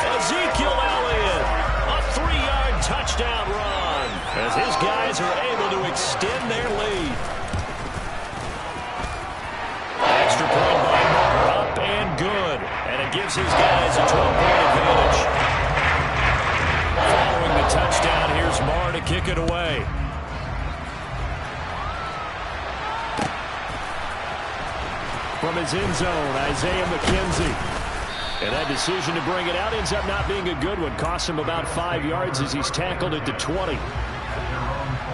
Ezekiel Elliott, a 3-yard touchdown run, as his guys are able to extend their lead. Extra point by Moore, up and good, and it gives his guys a 12-point advantage. Following the touchdown, here's Marr to kick it away. From his end zone, Isaiah McKenzie. And that decision to bring it out ends up not being a good one. Costs him about 5 yards as he's tackled at the 20.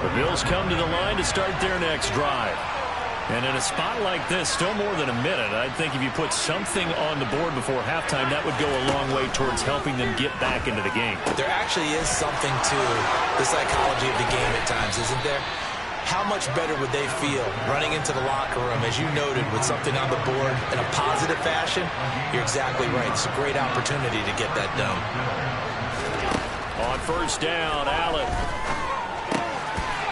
The Bills come to the line to start their next drive. And in a spot like this, still more than a minute, I think if you put something on the board before halftime, that would go a long way towards helping them get back into the game. There actually is something to the psychology of the game at times, isn't there? How much better would they feel running into the locker room, as you noted, with something on the board in a positive fashion? You're exactly right. It's a great opportunity to get that done. On first down, Allen.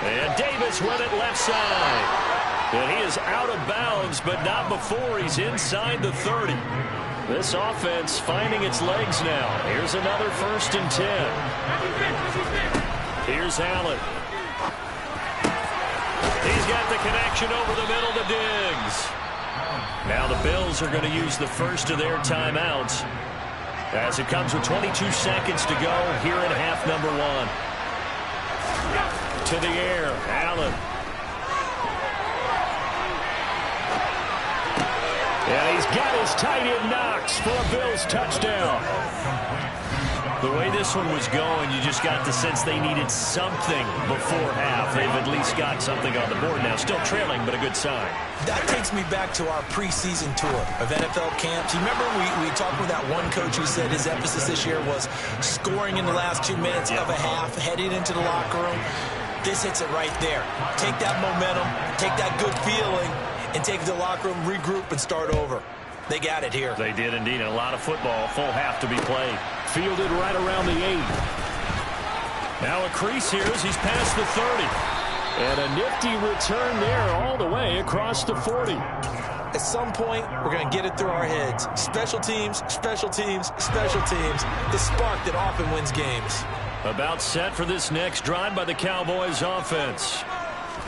And Davis with it left side. And he is out of bounds, but not before he's inside the 30. This offense finding its legs now. Here's another first and 10. Here's Allen. He's got the connection over the middle to Diggs. Now the Bills are going to use the first of their timeouts as it comes with 22 seconds to go here in half number 1. To the air, Allen. And he's got his tight end Knox for a Bills touchdown. The way this one was going, you just got the sense they needed something before half. They've at least got something on the board now. Still trailing, but a good sign. That takes me back to our preseason tour of NFL camps. You remember we talked with that one coach who said his emphasis this year was scoring in the last 2 minutes of a half, heading into the locker room. This hits it right there. Take that momentum, take that good feeling, and take it to the locker room, regroup, and start over. They got it here. They did indeed. A lot of football, full half to be played. Fielded right around the 8. Now a crease here as he's past the 30. And a nifty return there all the way across the 40. At some point, we're going to get it through our heads. Special teams, special teams, special teams. The spark that often wins games. About set for this next drive by the Cowboys offense.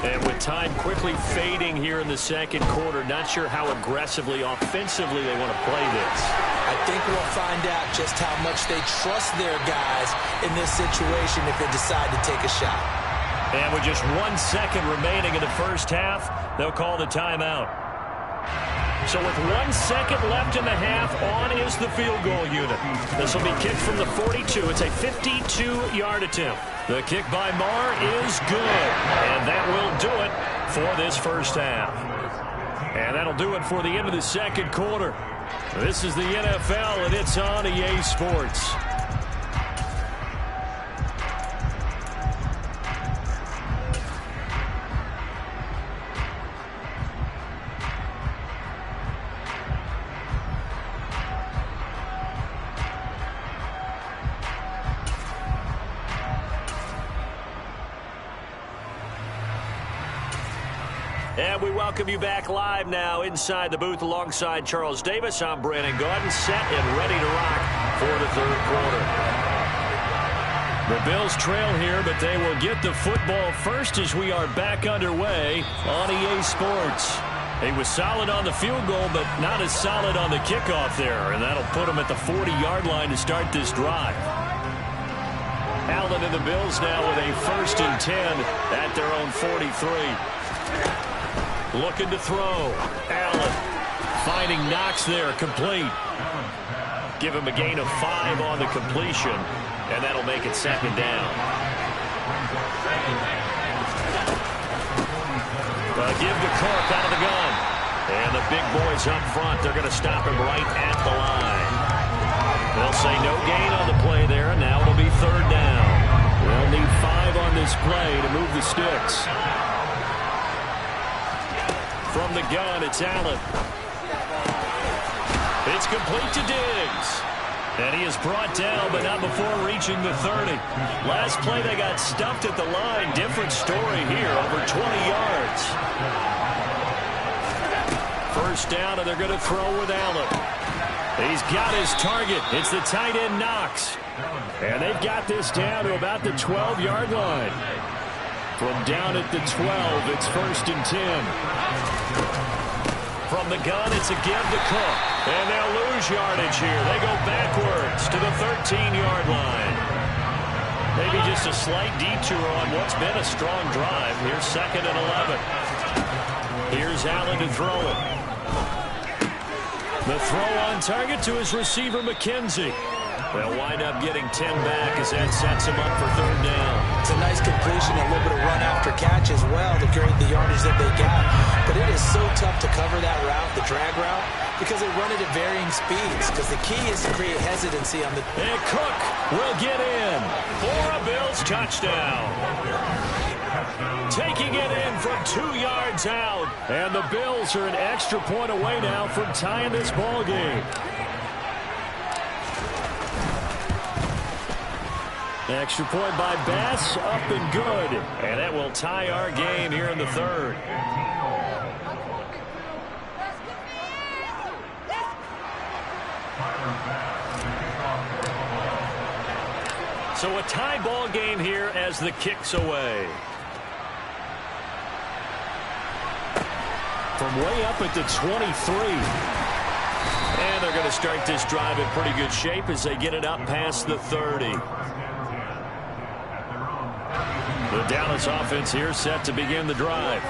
And with time quickly fading here in the second quarter, not sure how aggressively, offensively they want to play this. I think we'll find out just how much they trust their guys in this situation if they decide to take a shot. And with just 1 second remaining in the first half, they'll call the timeout. So with 1 second left in the half, on is the field goal unit. This will be kicked from the 42. It's a 52-yard attempt. The kick by Marr is good. And that will do it for this first half. And that'll do it for the end of the second quarter. This is the NFL, and it's on EA Sports. And we welcome you back live now inside the booth alongside Charles Davis. I'm Brandon Gaudin, set and ready to rock for the third quarter. The Bills trail here, but they will get the football first as we are back underway on EA Sports. He was solid on the field goal, but not as solid on the kickoff there, and that'll put him at the 40-yard line to start this drive. Allen and the Bills now with a 1st and 10 at their own 43. Looking to throw. Allen finding Knox there, complete. Give him a gain of 5 on the completion, and that'll make it 2nd down. Give to Cook out of the gun. And the big boys up front, they're going to stop him right at the line. They'll say no gain on the play there, and now it'll be 3rd down. They'll need 5 on this play to move the sticks. From the gun, it's Allen. It's complete to Diggs. And he is brought down, but not before reaching the 30. Last play, they got stuffed at the line. Different story here, over 20 yards. 1st down, and they're going to throw with Allen. He's got his target. It's the tight end, Knox. And they've got this down to about the 12-yard line. From down at the 12, it's 1st and 10. From the gun, it's a give to Cook. And they'll lose yardage here. They go backwards to the 13-yard line. Maybe just a slight detour on what's been a strong drive. Here's 2nd and 11. Here's Allen to throw it. The throw on target to his receiver, McKenzie. They'll wind up getting 10 back as that sets him up for 3rd down. It's a nice completion, a little bit of run after catch as well to create the yardage that they got. But it is so tough to cover that route, the drag route, because they run it at varying speeds. Because the key is to create hesitancy on the... And Cook will get in for a Bills touchdown. Taking it in from 2 yards out. And the Bills are an extra point away now from tying this ball game. Extra point by Bass, up and good. And that will tie our game here in the 3rd. So a tie ball game here as the kick's away. From way up at the 23. And they're going to start this drive in pretty good shape as they get it up past the 30. The Dallas offense here set to begin the drive.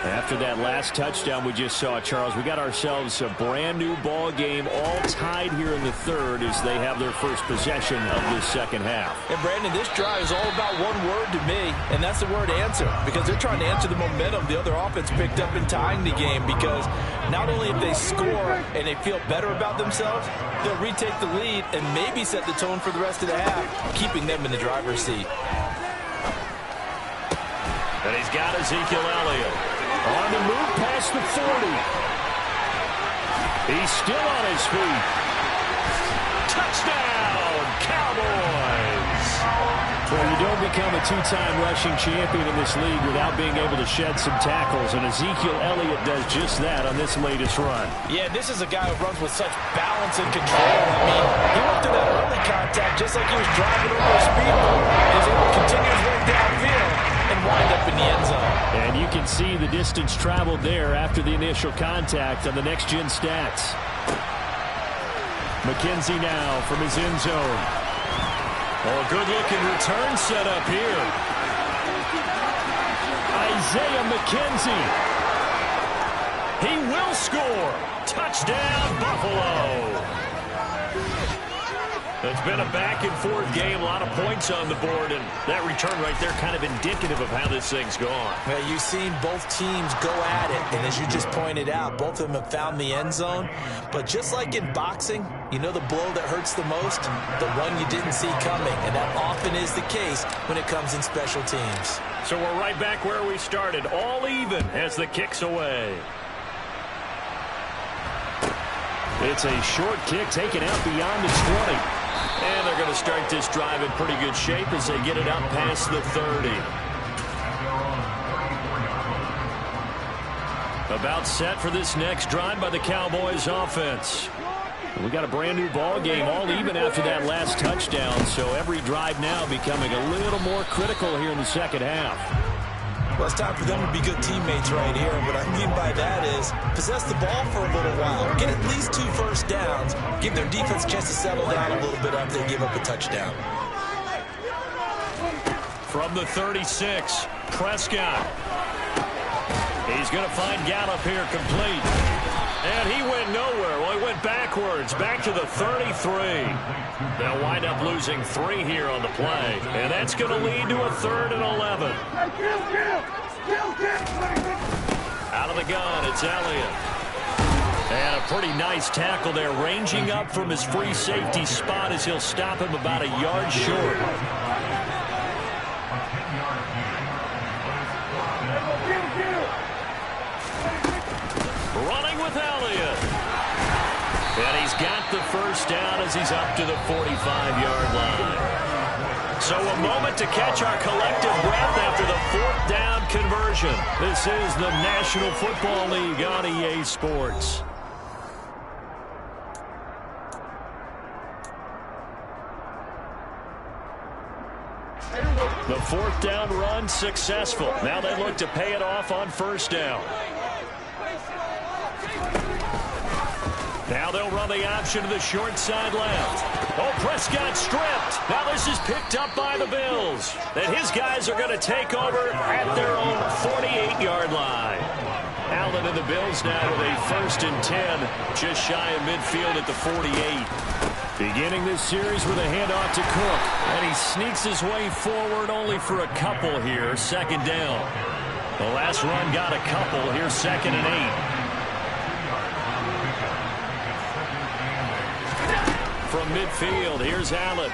After that last touchdown we just saw, Charles, we got ourselves a brand new ball game, all tied here in the 3rd as they have their first possession of this 2nd half. And Brandon, this drive is all about one word to me, and that's the word answer, because they're trying to answer the momentum the other offense picked up in tying the game, because not only if they score and they feel better about themselves, they'll retake the lead and maybe set the tone for the rest of the half, keeping them in the driver's seat. And he's got Ezekiel Elliott on the move past the 40. He's still on his feet. Touchdown, Cowboys! Well, you don't become a 2-time rushing champion in this league without being able to shed some tackles, and Ezekiel Elliott does just that on this latest run. Yeah, this is a guy who runs with such balance and control. I mean, he went through that early contact just like he was driving over a speedboat. He was able to continue his way downfield and wind up in the end zone. And you can see the distance traveled there after the initial contact on the next-gen stats. McKenzie now from his end zone. Oh, good-looking return set up here. Isaiah McKenzie. He will score. Touchdown, Buffalo. It's been a back-and-forth game, a lot of points on the board, and that return right there kind of indicative of how this thing's gone. Well, you've seen both teams go at it, and as you just pointed out, both of them have found the end zone. But just like in boxing, you know the blow that hurts the most? The one you didn't see coming, and that often is the case when it comes in special teams. So we're right back where we started, all even as the kick's away. It's a short kick taken out beyond the 20. And they're going to start this drive in pretty good shape as they get it up past the 30. About set for this next drive by the Cowboys offense. We got a brand new ball game, all even after that last touchdown. So every drive now becoming a little more critical here in the second half. Well, it's time for them to be good teammates right here. What I mean by that is possess the ball for a little while, get at least 2 first downs, give their defense a chance to settle down a little bit after they give up a touchdown. From the 36, Prescott. He's going to find Gallup here complete. And he went nowhere. Well, he went backwards, back to the 33. They'll wind up losing 3 here on the play. And that's going to lead to a 3rd and 11. Out of the gun, it's Elliott. And a pretty nice tackle there, ranging up from his free safety spot as he'll stop him about a yard short. Running with Elliott. And he's got the first down as he's up to the 45-yard line. So a moment to catch our collective breath after the 4th down conversion. This is the National Football League on EA Sports. The 4th down run successful. Now they look to pay it off on 1st down. Now they'll run the option to the short side left. Oh, Prescott stripped. Now this is picked up by the Bills. And his guys are going to take over at their own 48-yard line. Allen and the Bills now with a 1st and 10, just shy of midfield at the 48. Beginning this series with a handoff to Cook. And he sneaks his way forward only for a couple here. 2nd down. The last run got a couple. Here's 2nd and 8. From midfield, here's Allen.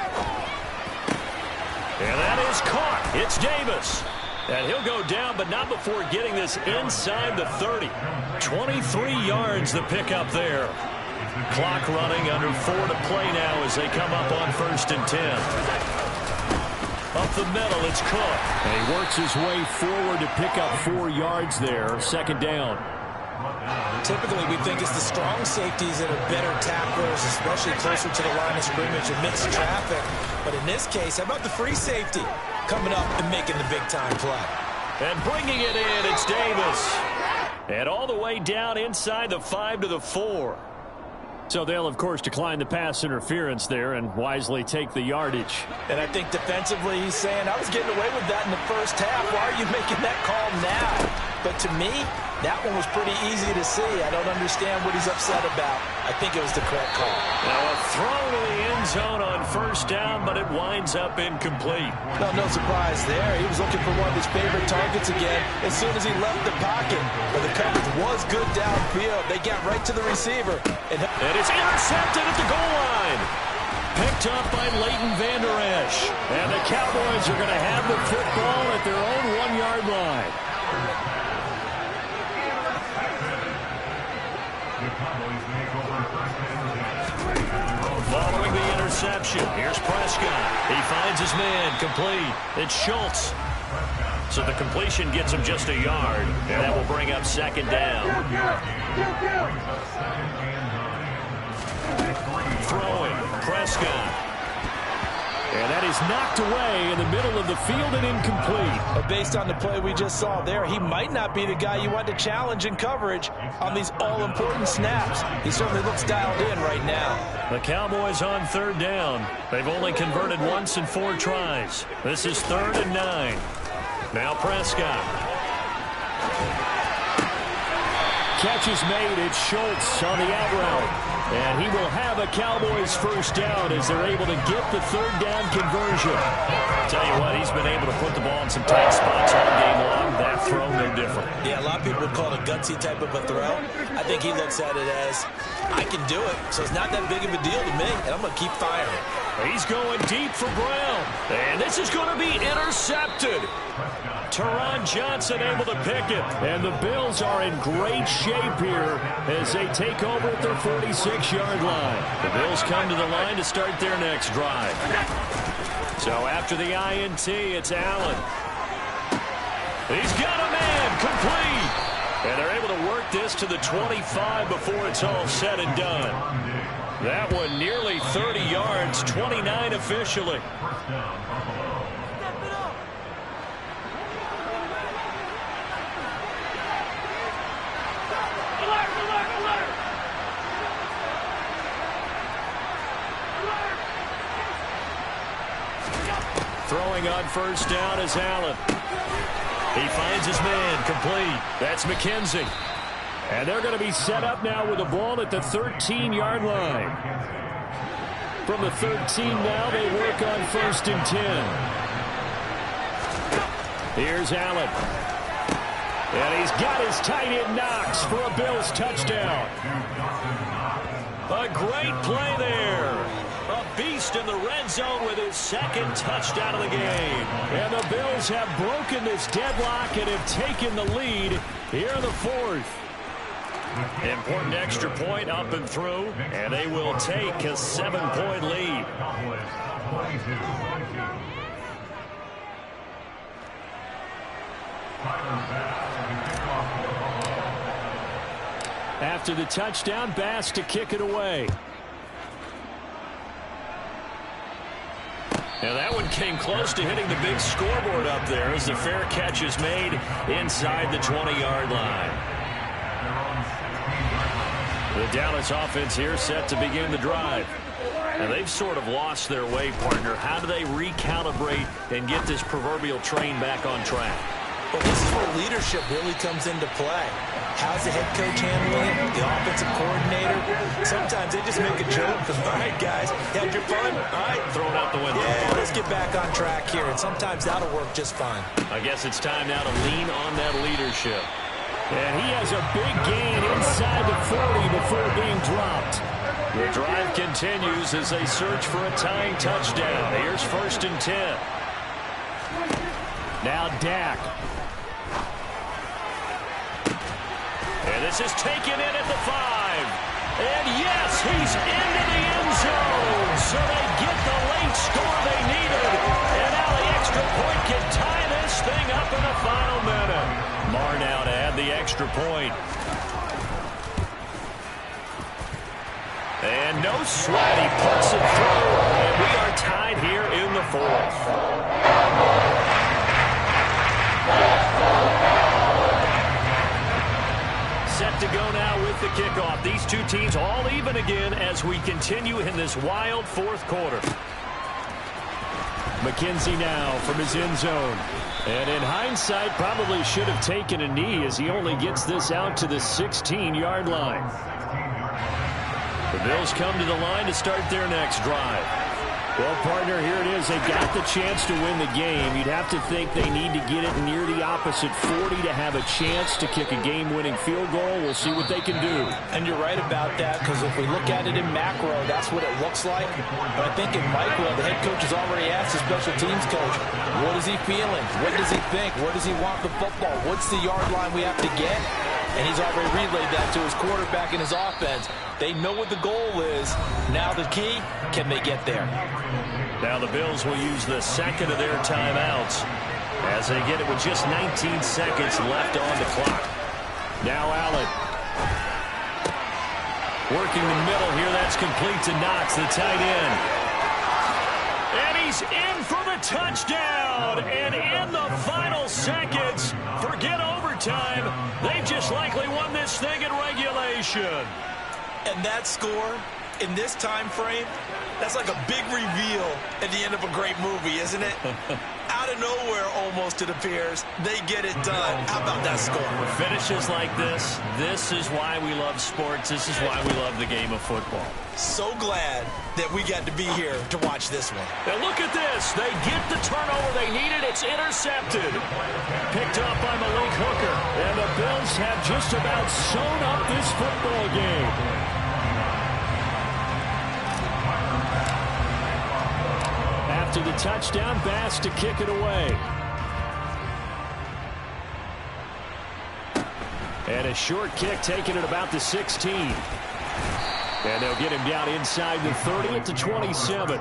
And that is caught. It's Davis. And he'll go down, but not before getting this inside the 30. 23 yards the pickup there. Clock running, under 4 to play now as they come up on 1st and 10. Up the middle, it's Cook. And he works his way forward to pick up 4 yards there. 2nd down. Typically, we think it's the strong safeties that are better tacklers, especially closer to the line of scrimmage amidst traffic. But in this case, how about the free safety coming up and making the big-time play? And bringing it in, it's Davis. And all the way down inside the 5 to the 4. So they'll, of course, decline the pass interference there and wisely take the yardage. And I think defensively he's saying, I was getting away with that in the first half. Why are you making that call now? But to me, that one was pretty easy to see. I don't understand what he's upset about. I think it was the correct call. Now a throw to the end zone on 1st down, but it winds up incomplete. No surprise there. He was looking for one of his favorite targets again as soon as he left the pocket. But the coverage was good downfield. They got right to the receiver. And it's intercepted at the goal line. Picked up by Leighton Vander Esch. And the Cowboys are going to have the football at their own 1-yard line. Following the interception, here's Prescott. He finds his man, complete. It's Schultz. So the completion gets him just a yard, and that will bring up 2nd down. Throwing, Prescott. And that is knocked away in the middle of the field and incomplete. But based on the play we just saw there, he might not be the guy you want to challenge in coverage on these all-important snaps. He certainly looks dialed in right now. The Cowboys on 3rd down. They've only converted once in 4 tries. This is 3rd and 9. Now Prescott. Catch is made. It's Schultz on the out route. And he will have a Cowboys 1st down as they're able to get the 3rd down conversion. Tell you what, he's been able to put the ball in some tight spots all game long. That throw, no different. Yeah, a lot of people would call it a gutsy type of a throw. I think he looks at it as, I can do it, so it's not that big of a deal to me, and I'm going to keep firing. He's going deep for Brown. And this is going to be intercepted. Teron Johnson able to pick it. And the Bills are in great shape here as they take over at their 46-yard line. The Bills come to the line to start their next drive. So after the INT, it's Allen. He's got a man, complete. And they're able to work this to the 25 before it's all said and done. That one nearly 30 yards, 29 officially. Throwing on first down is Allen. He finds his man, complete. That's McKenzie. And they're going to be set up now with the ball at the 13-yard line. From the 13 now, they work on first and 10. Here's Allen. And he's got his tight end Knox for a Bills touchdown. A great play there. A beast in the red zone with his second touchdown of the game. And the Bills have broken this deadlock and have taken the lead here in the fourth. Important extra point up and through, and they will take a 7-point lead. After the touchdown, Bass to kick it away. Now that one came close to hitting the big scoreboard up there as the fair catch is made inside the 20-yard line. The Dallas offense here set to begin the drive. And they've sort of lost their way, partner. How do they recalibrate and get this proverbial train back on track? Well, this is where leadership really comes into play. How's the head coach handling it? The offensive coordinator? Sometimes they just make a joke. All right, guys, had your fun? All right, throw it out the window. Yeah, let's get back on track here. And sometimes that'll work just fine. I guess it's time now to lean on that leadership. And he has a big gain inside the 40 before being dropped. The drive continues as they search for a tying touchdown. Here's first and 10. Now Dak. And this is taken in at the 5. And yes, he's into the end zone. So they get the late score they needed. And now the extra point can tie this thing up in the final minute. Marr now to add the extra point. And no sweat, he puts it through. And we are tied here in the fourth. Set to go now with the kickoff. These two teams all even again as we continue in this wild fourth quarter. McKenzie now from his end zone. And in hindsight, probably should have taken a knee as he only gets this out to the 16-yard line. The Bills come to the line to start their next drive. Well, partner, here it is. They got the chance to win the game. You'd have to think they need to get it near the opposite 40 to have a chance to kick a game-winning field goal. We'll see what they can do. And you're right about that, because if we look at it in macro, that's what it looks like. But I think in micro, the head coach has already asked the special teams coach, what is he feeling? What does he think? Where does he want the football? What's the yard line we have to get? And he's already relayed that to his quarterback and his offense. They know what the goal is. Now the key, can they get there? Now the Bills will use the second of their timeouts as they get it with just 19 seconds left on the clock. Now Allen. Working the middle here, that's complete to Knox, the tight end. And he's in for the touchdown. And in the final seconds, forget overtime, they've just likely won this thing in regulation. And that score in this time frame, that's like a big reveal at the end of a great movie, isn't it? Out of nowhere, almost, it appears, they get it done. How about that score? Finishes like this is why we love sports. This is why we love the game of football. So glad that we got to be here to watch this one. And look at this. They get the turnover they needed. It's intercepted. Picked up by Malik Hooker. And the Bills have just about sewn up this football game. After the touchdown, Bass to kick it away. And a short kick taken at about the 16. And they'll get him down inside the 30 at the 27.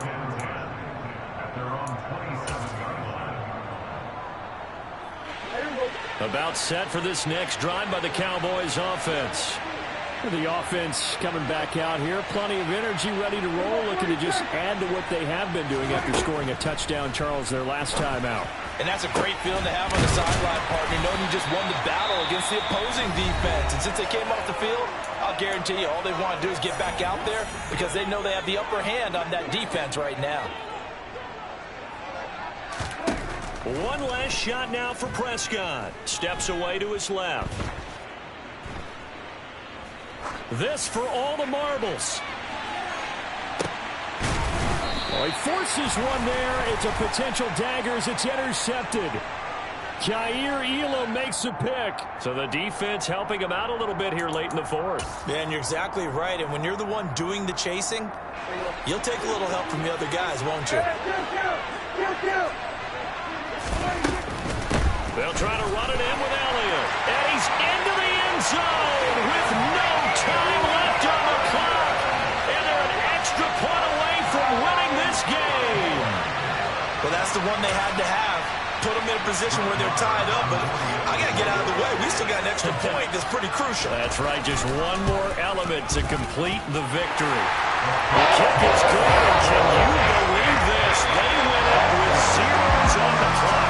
About set for this next drive by the Cowboys offense. The offense coming back out here. Plenty of energy, ready to roll, looking to just add to what they have been doing after scoring a touchdown, Charles, their last time out. And that's a great feeling to have on the sideline, partner, knowing you just won the battle against the opposing defense. And since they came off the field, I'll guarantee you all they want to do is get back out there because they know they have the upper hand on that defense right now. One last shot now for Prescott. Steps away to his left. This for all the marbles. Oh, he forces one there. It's a potential dagger as it's intercepted. Jair Elam makes a pick. So the defense helping him out a little bit here late in the fourth. Yeah, and you're exactly right. And when you're the one doing the chasing, you'll take a little help from the other guys, won't you? They'll try to run it in with Elliott. And he's into the end zone with no time left on the clock. And they're an extra point away from winning this game. Well, that's the one they had to have. Put them in a position where they're tied up, but I got to get out of the way. We still got an extra point that's pretty crucial. That's right, just one more element to complete the victory. The kick is good, and can you believe this? They win it with zeros on the clock.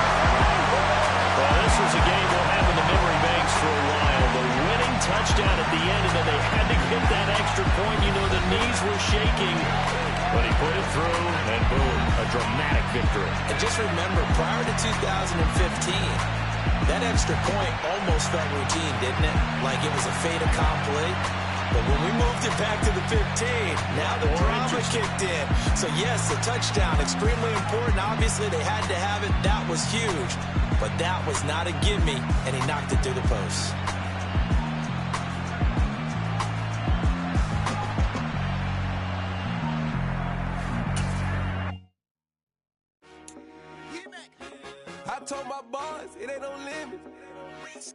Well, this was a game we'll have in the memory banks for a while. The winning touchdown at the end, and then they had to get that extra point. You know, the knees were shaking. But he put it through, and boom, a dramatic victory. And just remember, prior to 2015, that extra point almost felt routine, didn't it? Like it was a fait accompli. But when we moved it back to the 15, now the drama kicked in. So yes, the touchdown, extremely important. Obviously, they had to have it. That was huge. But that was not a gimme, and he knocked it through the post. I told my boys it ain't no limits.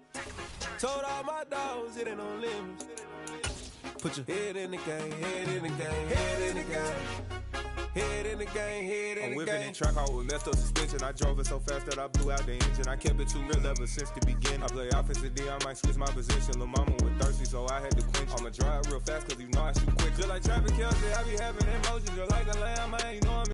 Told all my dogs it ain't no limits. Put your head in the game, head in the game, head in the game. Head in the game, head in the game. I'm whipping in track hall with messed up suspension. I drove it so fast that I blew out the engine. I kept it too real ever since the beginning. I play offensive D, I might switch my position. Lil' mama was thirsty, so I had to quench. I'ma drive real fast, cause you know I shoot quick. Just like traffic kills it, I be having emotions. Just like a lamb, man, you know I'm